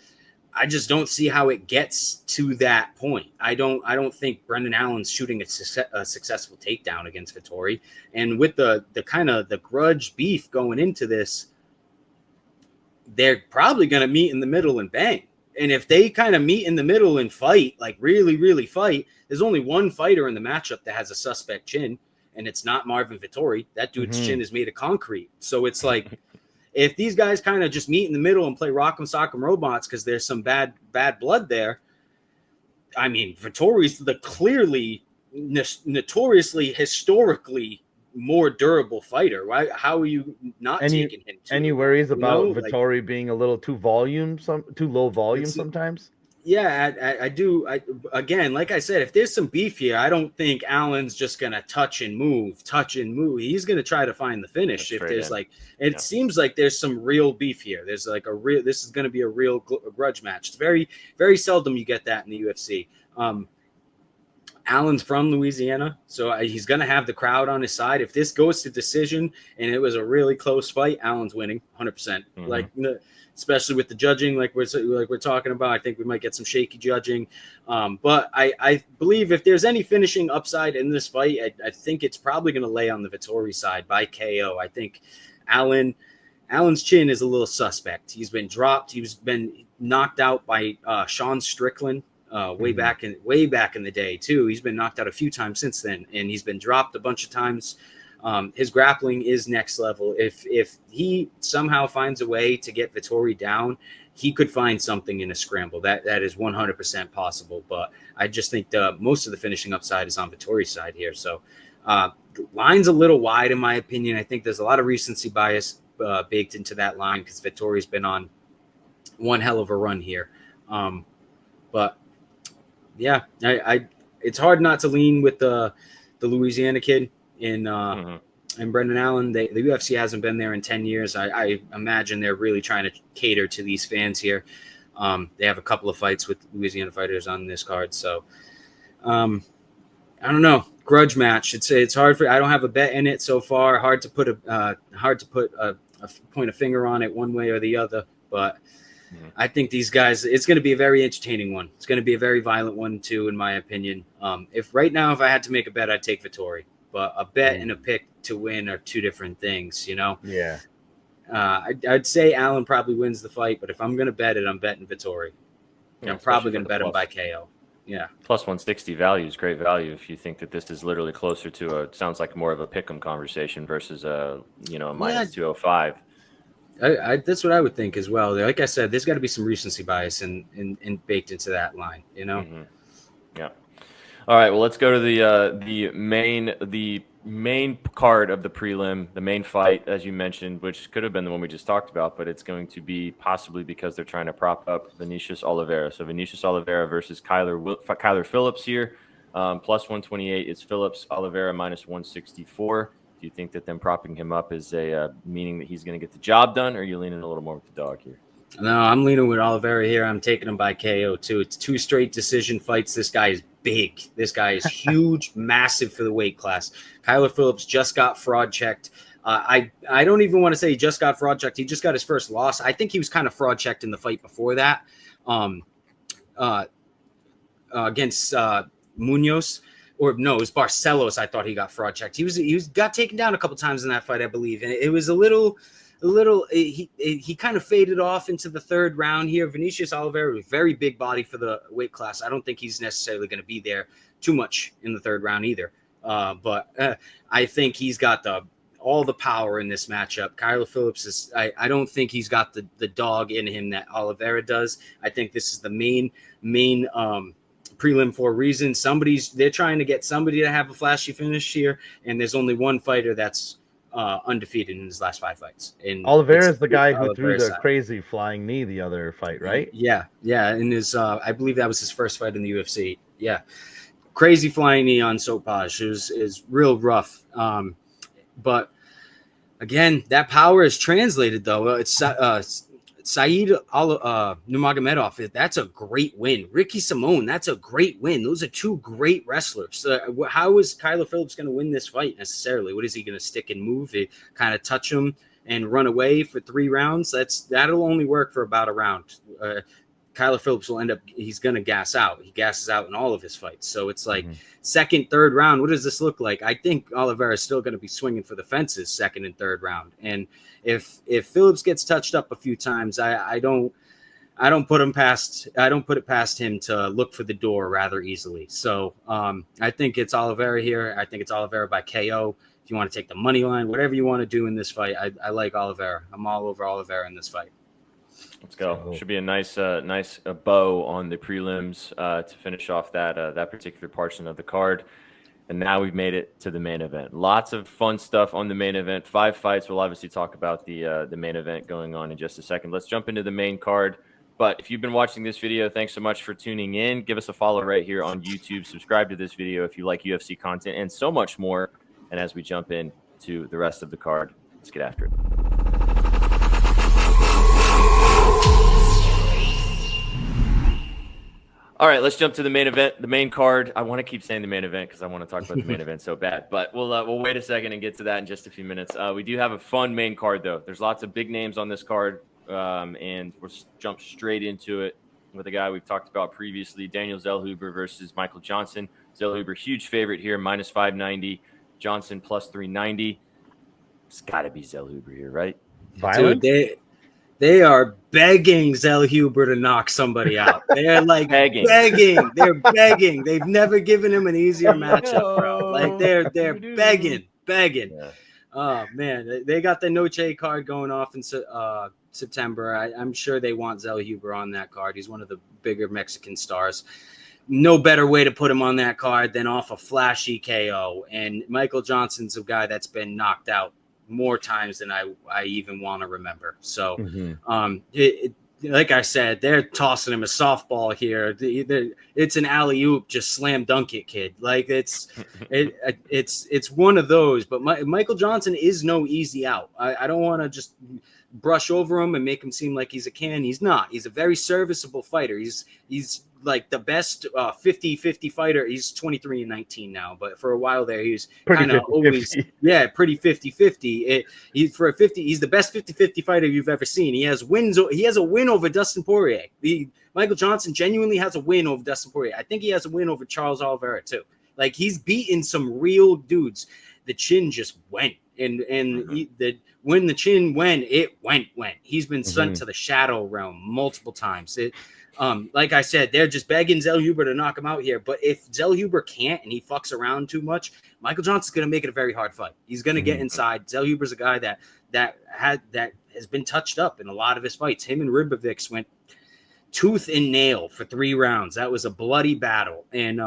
I just don't see how it gets to that point. I don't think Brendan Allen's shooting a successful takedown against Vtori. And with the kind of the grudge beef going into this, they're probably going to meet in the middle and bang. And if they kind of meet in the middle and fight, like really, really fight, there's only one fighter in the matchup that has a suspect chin, and it's not Marvin Vtori. That dude's chin is made of concrete. So it's like, if these guys kind of just meet in the middle and play rock'em sock'em robots because there's some bad blood there, I mean, Vittori's the clearly notoriously, historically more durable fighter. Why? How are you not taking him? Any worries about Vtori being a little too low volume sometimes? Yeah, I do. Again, like I said, if there's some beef here, I don't think Allen's just gonna touch and move. He's gonna try to find the finish. If there's it seems like there's some real beef here. There's like this is gonna be a real grudge match. It's very, very seldom you get that in the UFC. Allen's from Louisiana, so he's going to have the crowd on his side. If this goes to decision and it was a really close fight, Allen's winning 100%. Like, especially with the judging, like we're talking about, I think we might get some shaky judging. But I believe if there's any finishing upside in this fight, I think it's probably going to lay on the Vettori side by KO. I think Allen's chin is a little suspect. He's been dropped. He's been knocked out by Sean Strickland. Way back in the day too. He's been knocked out a few times since then, and he's been dropped a bunch of times. His grappling is next level. If he somehow finds a way to get Vettori down, he could find something in a scramble. That is 100% possible. But I just think most of the finishing upside is on Vettori's side here. So line's a little wide in my opinion. I think there's a lot of recency bias baked into that line because Vettori's been on one hell of a run here. But yeah, it's hard not to lean with the Louisiana kid in Brendan Allen. The UFC hasn't been there in 10 years. I imagine they're really trying to cater to these fans here. They have a couple of fights with Louisiana fighters on this card, so I don't know. Grudge match. It's hard I don't have a bet in it so far. Hard to put a point a finger on it one way or the other, but. I think these guys, it's going to be a very entertaining one. It's going to be a very violent one too, in my opinion. If I had to make a bet, I'd take Vettori, but a bet and a pick to win are two different things, you know? Yeah. I'd say Allen probably wins the fight, but if I'm going to bet it, I'm betting Vettori. Yeah, I'm probably going to bet him by KO. Yeah. Plus 160 value is great value if you think that this is literally closer to sounds like more of a pick'em conversation versus a minus 205. That's what I would think as well. Like I said, there's got to be some recency bias in baked into that line, you know? Yeah. All right. Well, let's go to the main card of the prelim, the main fight, as you mentioned, which could have been the one we just talked about, but it's going to be possibly because they're trying to prop up Venicious Olivera. So Venicious Olivera versus Kyler Phillips here. Plus 128 is Phillips. Olivera minus 164. Do you think that them propping him up is meaning that he's going to get the job done, or are you leaning a little more with the dog here? No, I'm leaning with Olivera here. I'm taking him by KO too. It's 2 straight decision fights. This guy is big. This guy is huge, massive for the weight class. Kyler Phillips just got fraud checked. I don't even want to say he just got fraud checked. He just got his first loss. I think he was kind of fraud checked in the fight before that against Munoz. Or no, it was Barcelos. I thought he got fraud checked. He got taken down a couple times in that fight, I believe, and it was a little. He kind of faded off into the third round here. Venicious Olivera was very big body for the weight class. I don't think he's necessarily going to be there too much in the third round either. But I think he's got all the power in this matchup. Kyler Phillips is. I don't think he's got the dog in him that Olivera does. I think this is the main prelim for a reason. They're trying to get somebody to have a flashy finish here, and there's only one fighter that's undefeated in his last 5 fights. And Olivera is the guy who threw the crazy flying knee the other fight, right? Yeah. And I believe that was his first fight in the UFC. Yeah, crazy flying knee on Sopaj is real rough. But again, that power is translated though. It's Saeed Nurmagomedov, that's a great win. Ricky Simone, that's a great win. Those are 2 great wrestlers. How is Kyler Phillips going to win this fight necessarily? What is he going to stick and move? Kind of touch him and run away for 3 rounds? That'll only work for about a round. Kyler Phillips he's going to gas out. He gasses out in all of his fights. So it's like second, third round. What does this look like? I think Olivera is still going to be swinging for the fences second and third round. And if Phillips gets touched up a few times, I don't put it past him to look for the door rather easily. So I think it's Olivera here. I think it's Olivera by KO. If you want to take the money line, whatever you want to do in this fight, I like Olivera. I'm all over Olivera in this fight. Let's go. Should be a nice bow on the prelims to finish off that particular portion of the card. And now we've made it to the main event. Lots of fun stuff on the main event. 5 fights. We'll obviously talk about the main event going on in just a second. Let's jump into the main card. But if you've been watching this video, thanks so much for tuning in. Give us a follow right here on YouTube. Subscribe to this video if you like UFC content and so much more. And as we jump in to the rest of the card, let's get after it. All right, let's jump to the main event, the main card. I want to keep saying the main event because I want to talk about the main event so bad. But we'll wait a second and get to that in just a few minutes. We do have a fun main card, though. There's lots of big names on this card, and we'll jump straight into it with a guy we've talked about previously, Daniel Zellhuber versus Michael Johnson. Zellhuber, huge favorite here, minus 590. Johnson, plus 390. It's got to be Zellhuber here, right? Violent? Dude, they are begging Zellhuber to knock somebody out. They're like begging. They're begging. They've never given him an easier matchup, bro. Like they're begging. Yeah. Oh man, they got the Noche card going off in September. I'm sure they want Zellhuber on that card. He's one of the bigger Mexican stars. No better way to put him on that card than off a flashy KO. And Michael Johnson's a guy that's been knocked out more times than I even want to remember. So, like I said, they're tossing him a softball here. It's an alley-oop, just slam dunk it, kid. Like it's one of those. But Michael Johnson is no easy out. I don't want to just brush over him and make him seem like he's a can. He's not. He's a very serviceable fighter. He's like the best 50-50 fighter. He's 23-19 now, but for a while there he was kind of always pretty 50-50. He's the best 50-50 fighter you've ever seen. He has wins. He has a win over Dustin Poirier. Michael Johnson genuinely has a win over Dustin Poirier. I think he has a win over Charles Oliveira too. Like he's beaten some real dudes. The chin just went. When the chin went, it went. He's been sent to the shadow realm multiple times. Like I said, they're just begging Zellhuber to knock him out here. But if Zellhuber can't and he fucks around too much, Michael Johnson's going to make it a very hard fight. He's going to get inside. Zellhuber's a guy that has been touched up in a lot of his fights. Him and Ribovics went tooth and nail for 3 rounds. That was a bloody battle. And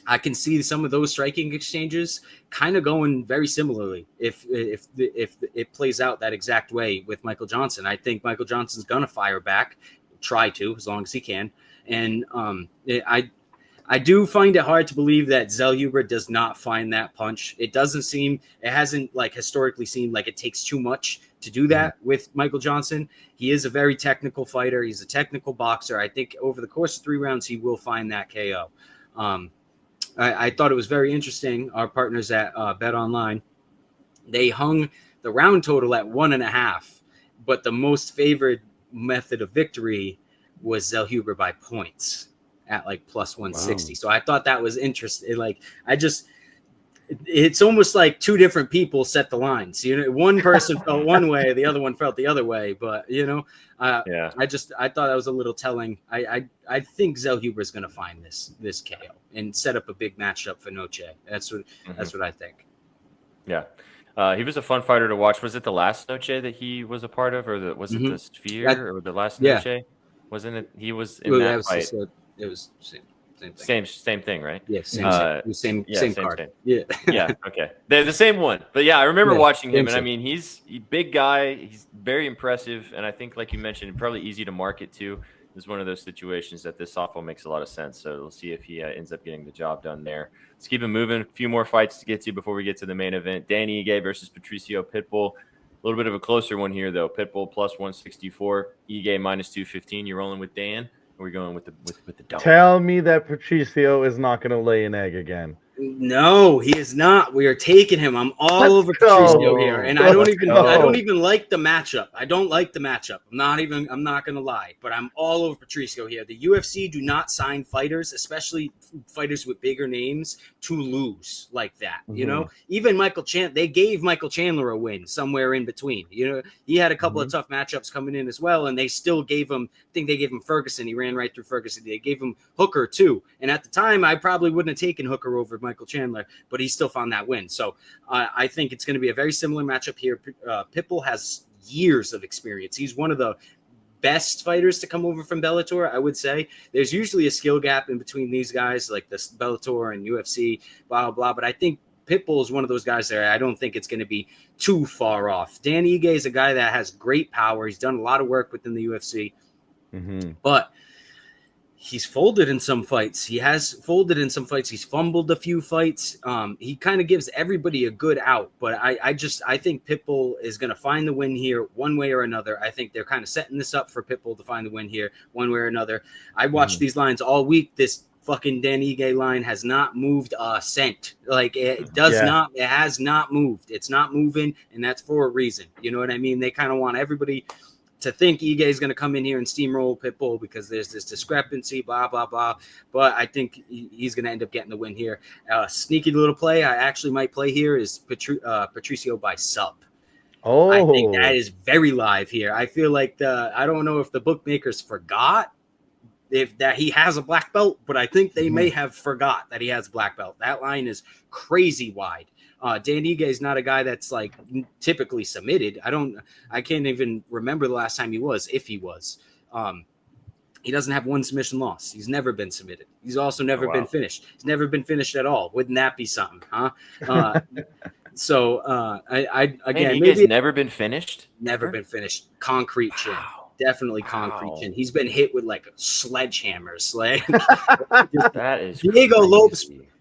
I can see some of those striking exchanges kind of going very similarly if it plays out that exact way with Michael Johnson. I think Michael Johnson's going to fire back, try to, as long as he can. And I do find it hard to believe that Zellhuber does not find that punch. It hasn't like historically seemed like it takes too much to do that with Michael Johnson. He is a very technical fighter. He's a technical boxer. I think over the course of 3 rounds, he will find that KO. I thought it was very interesting. Our partners at Bet Online, they hung the round total at 1.5, but the most favored method of victory was Zellhuber by points at like plus 160. Wow. So I thought that was interesting. It's almost like 2 different people set the lines. One person felt one way, the other one felt the other way. But I thought that was a little telling. I think Zellhuber is going to find this KO and set up a big matchup for Noche. That's what I think. Yeah. He was a fun fighter to watch. Was it the last Noche that he was a part of, or was it the Sphere or the last Noche? Wasn't it? He was in that fight. It was same thing. Same thing, right? Yeah, same card. Same. Yeah. Yeah, okay. They're the same one. But yeah, I remember watching him, and I mean, he's a big guy. He's very impressive, and I think, like you mentioned, probably easy to market too. It's one of those situations that this softball makes a lot of sense. So we'll see if he ends up getting the job done there. Let's keep it moving. A few more fights to get to before we get to the main event. Danny Ige versus Patricio Pitbull. A little bit of a closer one here, though. Pitbull plus 164, Ige minus 215. You're rolling with Dan? Or are we going with the dog? Tell me that Patricio is not going to lay an egg again. No, he is not. We are taking him. I'm all over Patricio here, and I don't even like the matchup. I don't like the matchup. I'm not gonna lie, but I'm all over Patricio here. The UFC do not sign fighters, especially fighters with bigger names, to lose like that. Even Michael Chandler, they gave Michael Chandler a win somewhere in between. He had a couple of tough matchups coming in as well, and they still gave him. I think they gave him Ferguson. He ran right through Ferguson. They gave him Hooker too, and at the time, I probably wouldn't have taken Hooker over Michael Chandler, but he still found that win. So I think it's going to be a very similar matchup here. Pitbull has years of experience. He's one of the best fighters to come over from Bellator, I would say. There's usually a skill gap in between these guys, like this Bellator and UFC, blah, blah, blah. But I think Pitbull is one of those guys there. I don't think it's going to be too far off. Dan Ige is a guy that has great power. He's done a lot of work within the UFC, but he's folded in some fights. He has folded in some fights. He's fumbled a few fights. He kind of gives everybody a good out, but I think Pitbull is going to find the win here one way or another. I think they're kind of setting this up for Pitbull to find the win here one way or another. I watched these lines all week. This fucking Dan Ige line has not moved a cent. Like it does not. It has not moved. It's not moving, and that's for a reason. You know what I mean? They kind of want everybody to think Ige is going to come in here and steamroll Pitbull because there's this discrepancy, blah, blah, blah. But I think he's going to end up getting the win here. Sneaky little play I actually might play here is Patricio by sub. Oh, I think that is very live here. I feel like I don't know if the bookmakers forgot that he has a black belt, but I think they may have forgot that he has a black belt. That line is crazy wide. Dan Ige is not a guy that's like typically submitted. I can't even remember the last time he was, if he was. He doesn't have one submission loss. He's never been submitted. He's also never been finished. He's never been finished at all. Wouldn't that be something, huh? Ige's never been finished. Never been finished. Concrete chin. Definitely concrete chin. He's been hit with like sledgehammers. Like that is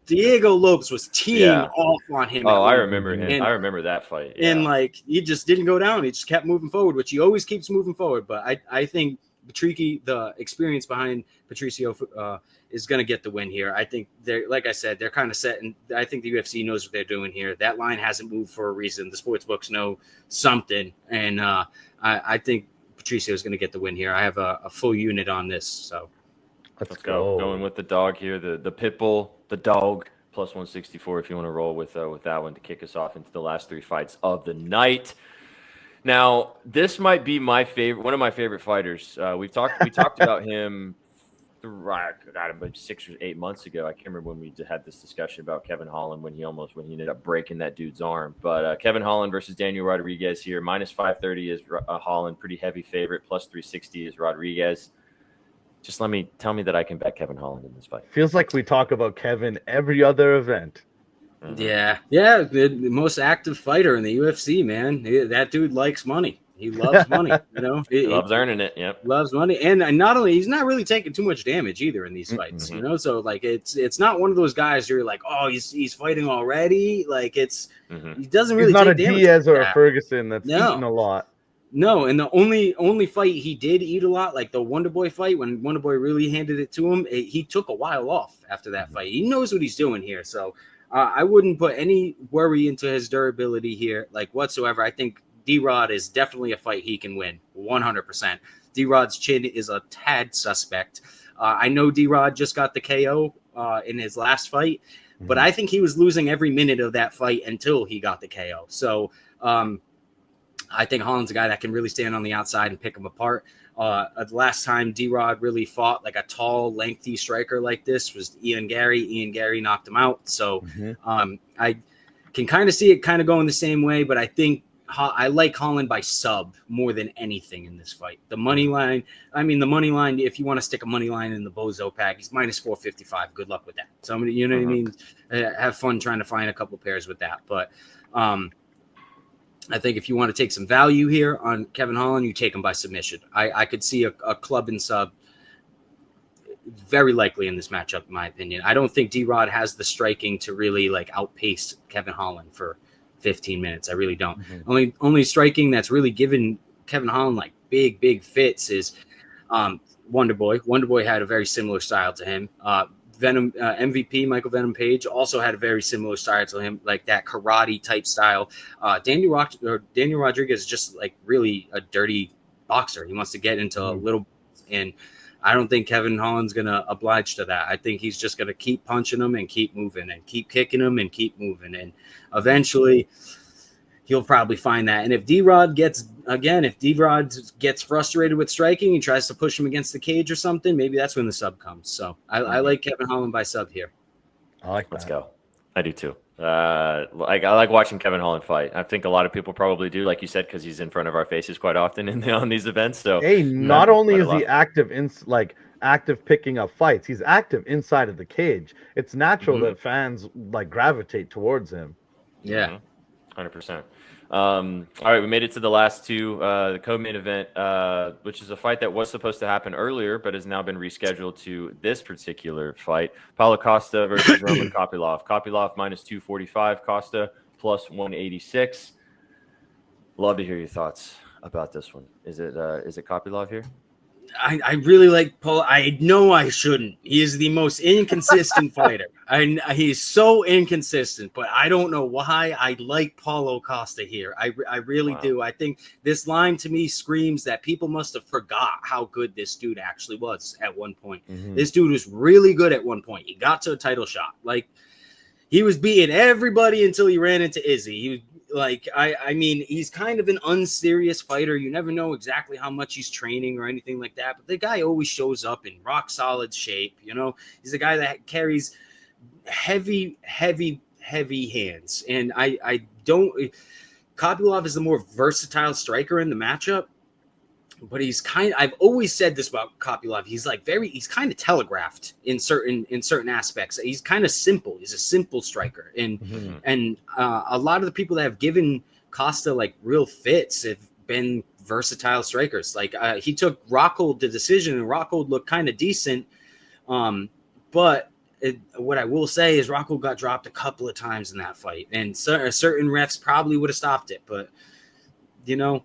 Diego Lopes was teeing off on him. Oh, I remember him. I remember that fight. Yeah. And like he just didn't go down. He just kept moving forward, which he always keeps moving forward. But I think the experience behind Patricio is going to get the win here. I think like I said, they're kind of set, and I think the UFC knows what they're doing here. That line hasn't moved for a reason. The sports books know something, and I think Patricio is going to get the win here. I have a full unit on this, so let's go. Going with the dog here, the Pitbull, the dog, plus 164 if you want to roll with that one to kick us off into the last three fights of the night. Now, this might be one of my favorite fighters. We talked about him. I got him about 6 or 8 months ago. I can't remember when we had this discussion about Kevin Holland when he ended up breaking that dude's arm. But Kevin Holland versus Daniel Rodriguez here. Minus 530 is Holland, pretty heavy favorite. Plus 360 is Rodriguez. Just tell me that I can bet Kevin Holland in this fight. Feels like we talk about Kevin every other event. Yeah, the most active fighter in the UFC, man. That dude likes money. He loves money, you know. He loves earning it. Yep, loves money, and not only he's not really taking too much damage either in these fights, you know. So like it's not one of those guys you're like, oh, he's fighting already. Like he doesn't really. He's not take a damage Diaz or a Ferguson that's eating a lot. No, and the only fight he did eat a lot, like the Wonderboy fight, when Wonderboy really handed it to him, he took a while off after that fight. He knows what he's doing here, so I wouldn't put any worry into his durability here, like whatsoever. I think D-Rod is definitely a fight he can win, 100%. D-Rod's chin is a tad suspect. I know D-Rod just got the KO in his last fight, but I think he was losing every minute of that fight until he got the KO. So I think Holland's a guy that can really stand on the outside and pick him apart. The last time D-Rod really fought like a tall, lengthy striker like this was Ian Gary. Ian Gary knocked him out. So I can kind of see it kind of going the same way, but I think I like Holland by sub more than anything in this fight. The money line, if you want to stick a money line in the Bozo pack, he's minus 455. Good luck with that. So, you know what I mean? Have fun trying to find a couple pairs with that. But I think if you want to take some value here on Kevin Holland, you take him by submission. I could see a club and sub very likely in this matchup, in my opinion. I don't think D-Rod has the striking to really like outpace Kevin Holland for 15 minutes. I really don't. Only striking that's really given Kevin Holland like big fits is Wonderboy. Wonderboy had a very similar style to him. Venom MVP Michael Venom Page also had a very similar style to him, like that karate type style. Daniel Rodriguez is just like really a dirty boxer. He wants to get into a little, and I don't think Kevin Holland's gonna oblige to that. I think he's just gonna keep punching him and keep moving and keep kicking him and keep moving, and eventually he'll probably find that. And if D-Rod gets frustrated with striking, he tries to push him against the cage or something, maybe that's when the sub comes. So I like Kevin Holland by sub here. I like that. Let's go. I do too. Like I like watching Kevin Holland fight. I think a lot of people probably do, like you said, because he's in front of our faces quite often on these events. So hey, not only is he active in active picking up fights, he's active inside of the cage. It's natural that fans like gravitate towards him. Yeah, 100%. All right, we made it to the last two, the co-main event, which is a fight that was supposed to happen earlier, but has now been rescheduled to this particular fight. Paulo Costa versus Roman Kopylov. Kopylov minus 245, Costa plus 186. Love to hear your thoughts about this one. Is it Kopylov here? I really like Paul. I know I shouldn't. He is the most inconsistent fighter. He's so inconsistent, but I don't know why I like Paulo Costa here. I really do. I think this line to me screams that people must have forgot how good this dude actually was at one point. This dude was really good at one point. He got to a title shot. Like, he was beating everybody until he ran into Izzy. He was I mean, he's kind of an unserious fighter. You never know exactly how much he's training or anything like that. But the guy always shows up in rock solid shape. You know, he's a guy that carries heavy hands. And I don't. Kopylov is the more versatile striker in the matchup. But I've always said this about Kopylov. He's kind of telegraphed in certain aspects. He's kind of simple. He's a simple striker. And a lot of the people that have given Costa like real fits have been versatile strikers. Like he took Rockhold the decision, and Rockhold looked kind of decent. But what I will say is Rockhold got dropped a couple of times in that fight, and certain refs probably would have stopped it, but you know,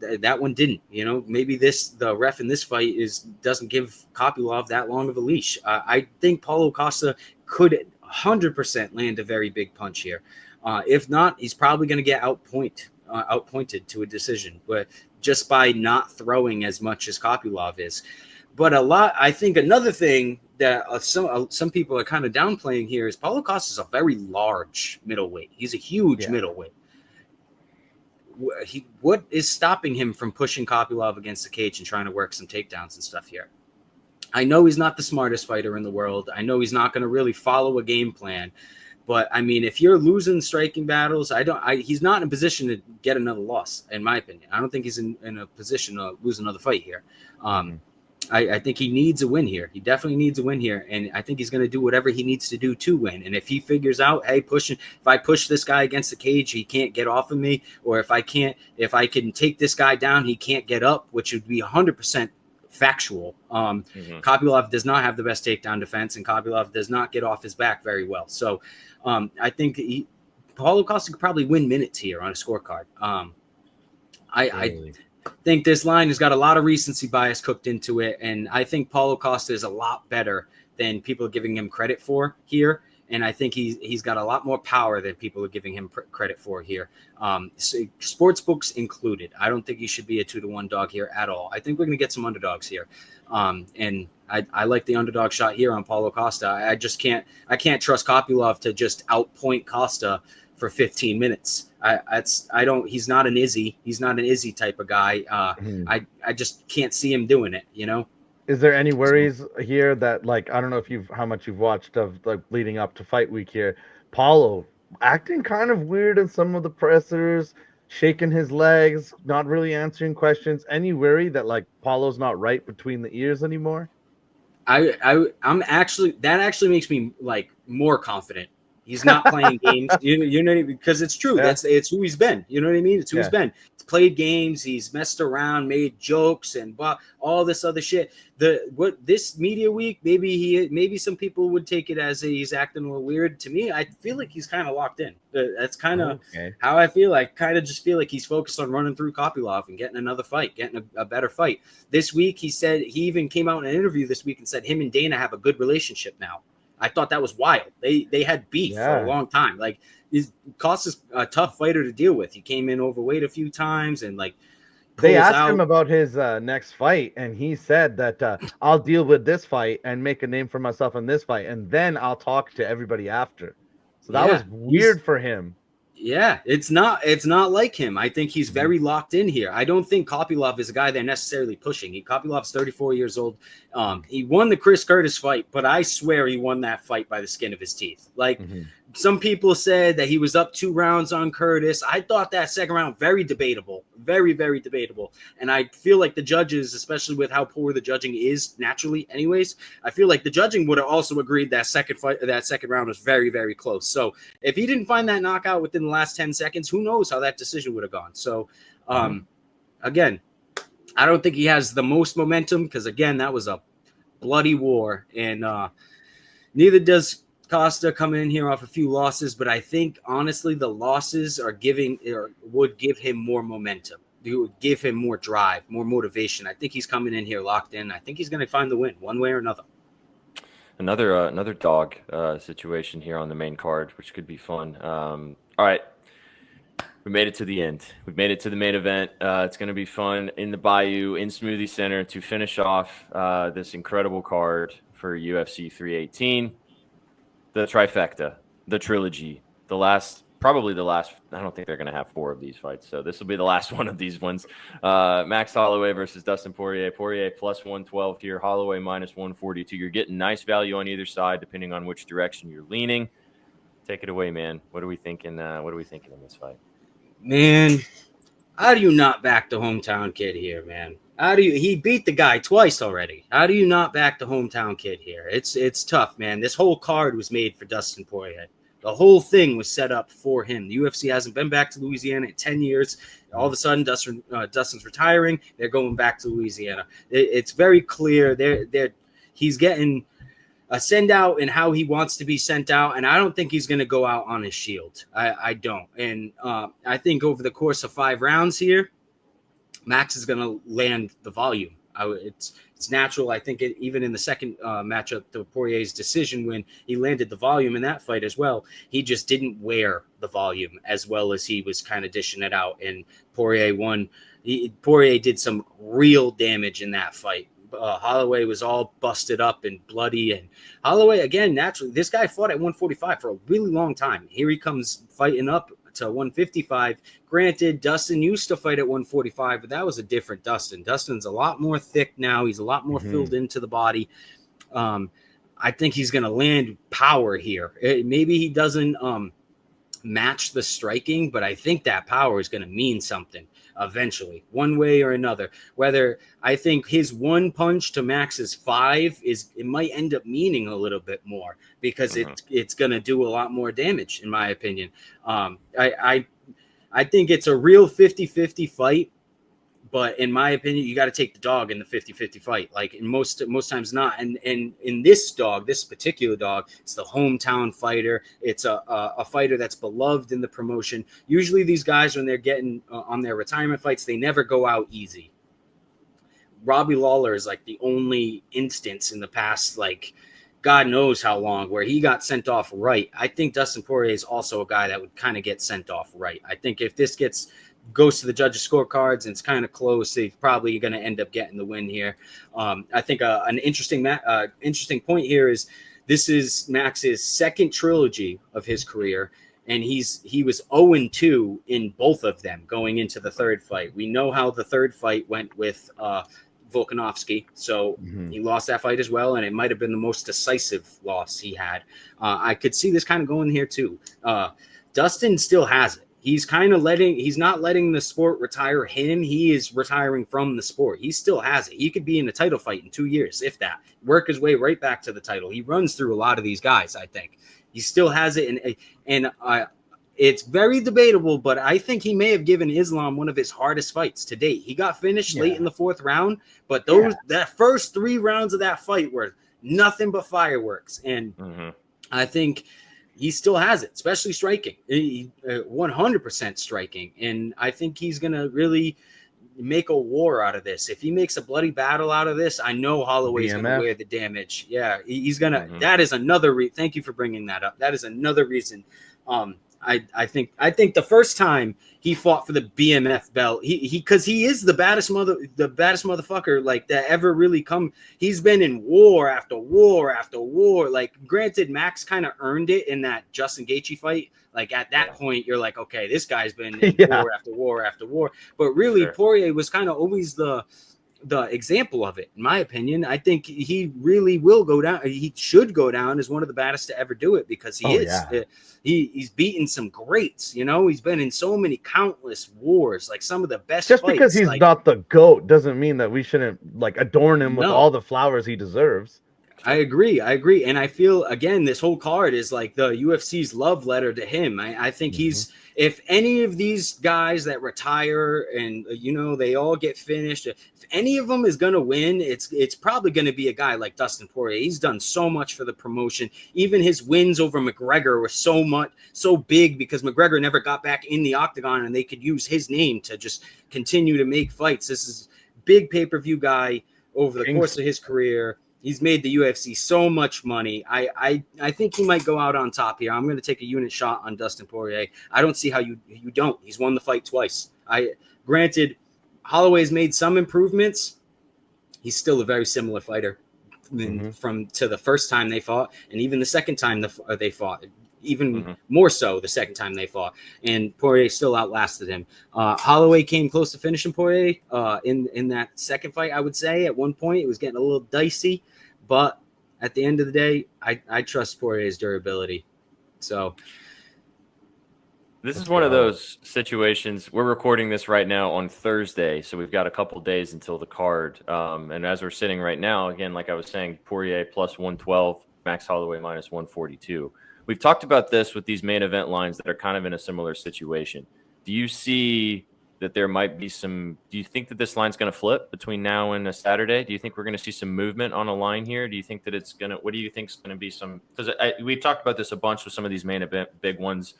that one didn't. You know, maybe the ref in this fight doesn't give Kopylov that long of a leash. I think Paulo Costa could 100% land a very big punch here. If not, he's probably going to get outpointed to a decision, but just by not throwing as much as Kopylov is. But I think another thing that some people are kind of downplaying here is Paulo Costa is a very large middleweight. He's a huge middleweight. What is stopping him from pushing Kopylov against the cage and trying to work some takedowns and stuff here? I know he's not the smartest fighter in the world. I know he's not going to really follow a game plan. But I mean, if you're losing striking battles, he's not in a position to get another loss, in my opinion. I don't think he's in a position to lose another fight here. I think he needs a win here. He definitely needs a win here. And I think he's going to do whatever he needs to do to win. And if he figures out, hey, if I push this guy against the cage, he can't get off of me. Or if I can take this guy down, he can't get up, which would be 100% factual. Kopylov does not have the best takedown defense, and Kopylov does not get off his back very well. So I think Paulo Costa could probably win minutes here on a scorecard. I think this line has got a lot of recency bias cooked into it, and I think Paulo Costa is a lot better than people are giving him credit for here. And I think he's got a lot more power than people are giving him credit for here. Sports books included. I don't think he should be a 2-1 dog here at all. I think we're going to get some underdogs here. And I like the underdog shot here on Paulo Costa. I can't trust Kopylov to just outpoint Costa for 15 minutes. He's not an Izzy. He's not an Izzy type of guy. I just can't see him doing it, you know? Is there any worries here that, like, I don't know how much you've watched of like leading up to fight week here, Paulo acting kind of weird in some of the pressers, shaking his legs, not really answering questions. Any worry that like Paulo's not right between the ears anymore? I'm actually, that actually makes me like more confident. He's not playing games, you know, because it's true. Yeah. It's who he's been. You know what I mean? It's who he's been. He's played games. He's messed around, made jokes, and all this other shit. This media week, maybe some people would take it as he's acting a little weird. To me, I feel like he's kind of locked in. That's kind of how I feel. I kind of just feel like he's focused on running through Kopylov and getting another fight, getting a better fight. This week, he said he even came out in an interview this week and said him and Dana have a good relationship now. I thought that was wild. They had beef for a long time. Like, Costa's a tough fighter to deal with. He came in overweight a few times, and like they asked him about his next fight, and he said that I'll deal with this fight and make a name for myself in this fight, and then I'll talk to everybody after. So that was weird for him. Yeah, it's not like him. I think he's very locked in here. I don't think Kopylov is a guy they're necessarily pushing. Kopylov's 34 years old. He won the Chris Curtis fight, but I swear he won that fight by the skin of his teeth. Like, Some people said that he was up 2 rounds on Curtis. I thought that second round very debatable, very, very debatable. And I feel like the judges, especially with how poor the judging is naturally anyways, I feel like the judging would have also agreed that second round was very, very close. So if he didn't find that knockout within the last 10 seconds, who knows how that decision would have gone. So, again, I don't think he has the most momentum because, again, that was a bloody war. And neither does Costa coming in here off a few losses, but I think honestly the losses would give him more momentum. It would give him more drive, more motivation. I think he's coming in here locked in. I think he's going to find the win one way or another. Another dog situation here on the main card, which could be fun. All right, we made it to the end. We've made it to the main event. It's going to be fun in the Bayou in Smoothie Center to finish off this incredible card for UFC 318. The trifecta, the trilogy, probably the last. I don't think they're going to have 4 of these fights, so this will be the last one of these ones. Max Holloway versus Dustin Poirier. Poirier plus 112 here. Holloway minus 142. You're getting nice value on either side, depending on which direction you're leaning. Take it away, man. What are we thinking? What are we thinking in this fight? Man, how do you not back the hometown kid here, man? He beat the guy twice already. How do you not back the hometown kid here? It's tough, man. This whole card was made for Dustin Poirier. The whole thing was set up for him. The UFC hasn't been back to Louisiana in 10 years. All of a sudden, Dustin's retiring. They're going back to Louisiana. It's very clear. He's getting a send out and how he wants to be sent out, and I don't think he's going to go out on his shield. I don't. And I think over the course of 5 rounds here, Max is going to land the volume. It's natural. I think even in the second matchup, the Poirier's decision win, he landed the volume in that fight as well. He just didn't wear the volume as well as he was kind of dishing it out. And Poirier won. Poirier did some real damage in that fight. Holloway was all busted up and bloody. And Holloway, again, naturally, this guy fought at 145 for a really long time. Here he comes fighting up to 155. Granted, Dustin used to fight at 145, but that was a different Dustin. Dustin's a lot more thick now. He's a lot more filled into the body. I think he's going to land power here. Maybe he doesn't match the striking, but I think that power is going to mean something eventually, one way or another. Whether I think his 1 punch to Max's 5 it might end up meaning a little bit more because it's going to do a lot more damage, in my opinion. I think it's a real 50-50 fight, but in my opinion, you got to take the dog in the 50-50 fight. Like in most times not. And in this particular dog, it's the hometown fighter. It's a fighter that's beloved in the promotion. Usually these guys, when they're getting on their retirement fights, they never go out easy. Robbie Lawler is like the only instance in the past, like God knows how long, where he got sent off right. I think Dustin Poirier is also a guy that would kind of get sent off right. I think if this goes to the judges' scorecards and it's kind of close, he's probably going to end up getting the win here. I think an interesting point here is this is Max's second trilogy of his career, and he was 0-2 in both of them going into the third fight. We know how the third fight went with Volkanovski, so he lost that fight as well, and it might have been the most decisive loss he had. I could see this kind of going here too. Dustin still has it. He's not letting the sport retire him. He is retiring from the sport. He still has it. He could be in a title fight in 2 years, if that. Work his way right back to the title. He runs through a lot of these guys, I think. He still has it, and it's very debatable, but I think he may have given Islam one of his hardest fights to date. He got finished late in the 4th round, but that first 3 rounds of that fight were nothing but fireworks. And I think he still has it, especially striking, 100% striking. And I think he's going to really make a war out of this. If he makes a bloody battle out of this, I know Holloway's going to wear the damage. Yeah, he's going to. That is another thank you for bringing that up. That is another reason. I think the first time he fought for the BMF belt, because he is the baddest motherfucker like that ever really come. He's been in war after war after war. Like, granted, Max kind of earned it in that Justin Gaethje fight. Like at that point, you're like, okay, this guy's been in war after war after war. But really, Poirier was kind of always the the example of it, in my opinion. I think he really will go down. He should go down as one of the baddest to ever do it, because he's beaten some greats. You know, he's been in so many countless wars, like some of the best. Just fights, because he's not the GOAT doesn't mean that we shouldn't like adorn him with all the flowers he deserves. I agree. And I feel, again, this whole card is like the UFC's love letter to him. I think he's, if any of these guys that retire and, you know, they all get finished, if any of them is going to win, it's probably going to be a guy like Dustin Poirier. He's done so much for the promotion. Even his wins over McGregor were so big because McGregor never got back in the octagon, and they could use his name to just continue to make fights. This is big pay-per-view guy over the course of his career. He's made the UFC so much money. I think he might go out on top here. I'm going to take a unit shot on Dustin Poirier. I don't see how you don't. He's won the fight twice. Granted, Holloway's made some improvements. He's still a very similar fighter from the first time they fought, and even the second time they fought. Even more so the second time they fought, and Poirier still outlasted him. Holloway came close to finishing Poirier in that second fight. I would say at one point it was getting a little dicey, but at the end of the day, I trust Poirier's durability. So this is one of those situations. We're recording this right now on Thursday, so we've got a couple days until the card. And as we're sitting right now, again, like I was saying, Poirier plus 112, Max Holloway minus 142. We've talked about this with these main event lines that are kind of in a similar situation. Do you see that there might be some – do you think that this line's going to flip between now and a Saturday? Do you think we're going to see some movement on a line here? Do you think that it's going to – what do you think is going to be some – because we've talked about this a bunch with some of these main event big ones.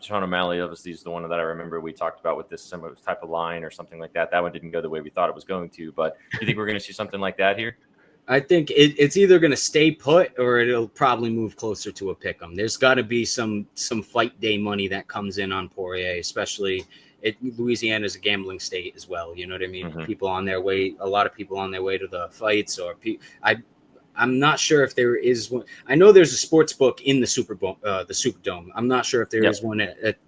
Sean O'Malley, obviously, is the one that I remember we talked about with this similar type of line or something like that. That one didn't go the way we thought it was going to. But do you think we're going to see something like that here? I think it's either going to stay put or it'll probably move closer to a pick'em. There's got to be some fight day money that comes in on Poirier, especially Louisiana is a gambling state as well. You know what I mean? People on their way, a lot of people on their way to the fights, or I'm not sure if there is one. I know there's a sports book in the Superdome. I'm not sure if there is one at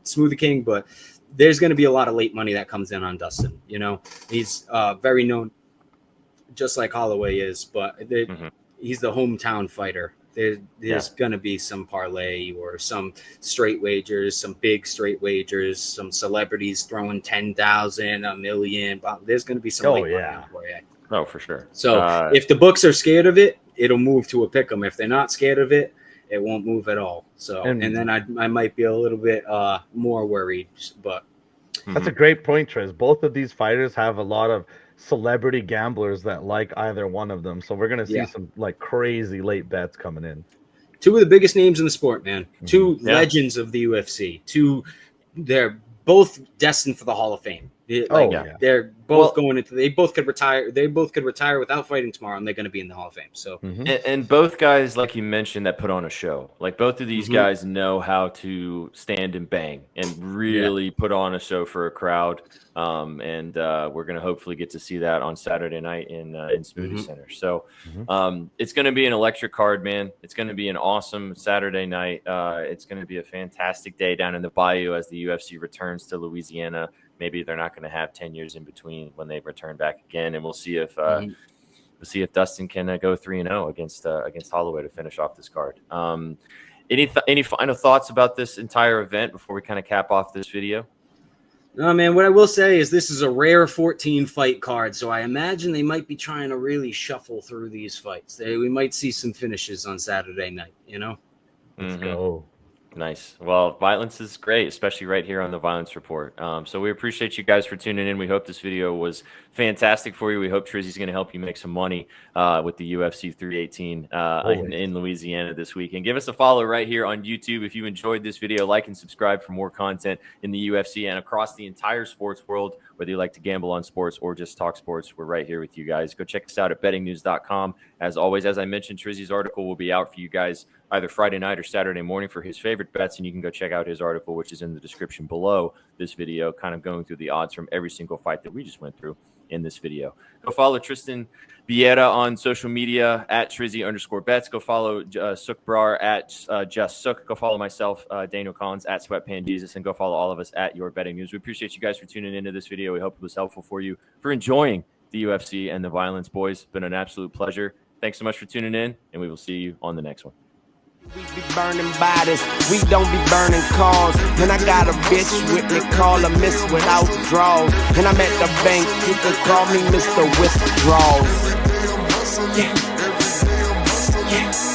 Smoothie King, but there's going to be a lot of late money that comes in on Dustin. You know, he's very known, just like Holloway is, but he's the hometown fighter. There's going to be some parlay or some straight wagers, some big straight wagers, some celebrities throwing 10,000, $1 million. There's going to be some late money on Poirier. Oh, for sure. So if the books are scared of it, it'll move to a pick'em. If they're not scared of it, it won't move at all. So, and then I might be a little bit more worried, but. That's a great point, Triz. Both of these fighters have a lot of celebrity gamblers that like either one of them. So we're going to see some like crazy late bets coming in. Two of the biggest names in the sport, man. Two legends of the UFC. They're both destined for the Hall of Fame. They're both going into. They both could retire. They both could retire without fighting tomorrow, and they're going to be in the Hall of Fame. So, and both guys, like you mentioned, that put on a show. Like both of these guys know how to stand and bang and really put on a show for a crowd. And we're going to hopefully get to see that on Saturday night in Smoothie Center. So, it's going to be an electric card, man. It's going to be an awesome Saturday night. It's going to be a fantastic day down in the Bayou as the UFC returns to Louisiana. Maybe they're not going to have 10 years in between when they return back again, and we'll see if Dustin can go 3-0 against Holloway to finish off this card. Any final thoughts about this entire event before we kind of cap off this video? No, man. What I will say is this is a rare 14 fight card, so I imagine they might be trying to really shuffle through these fights. We might see some finishes on Saturday night. You know, let's go. Nice. Well, violence is great, especially right here on the Violence Report. So we appreciate you guys for tuning in. We hope this video was fantastic for you. We hope Trizzy's going to help you make some money with the UFC 318 in Louisiana this week. And give us a follow right here on YouTube. If you enjoyed this video, like and subscribe for more content in the UFC and across the entire sports world, whether you like to gamble on sports or just talk sports. We're right here with you guys. Go check us out at bettingnews.com. As always, as I mentioned, Trizzy's article will be out for you guys either Friday night or Saturday morning for his favorite bets, and you can go check out his article, which is in the description below this video, kind of going through the odds from every single fight that we just went through in this video. Go follow Tristan Vieira on social media at Trizzy_bets. Go follow Sukh Brar at Just Sukh. Go follow myself, Daniel Collins, at SweatPanJesus, and go follow all of us at Your Betting News. We appreciate you guys for tuning into this video. We hope it was helpful for you, for enjoying the UFC and the violence, boys. It's been an absolute pleasure. Thanks so much for tuning in, and we will see you on the next one. We be burning bodies, we don't be burning cars. And I got a bitch with me, call her Miss Without Draws. And I'm at the bank, you can call me Mr. Withdrawals. Yeah. Yeah.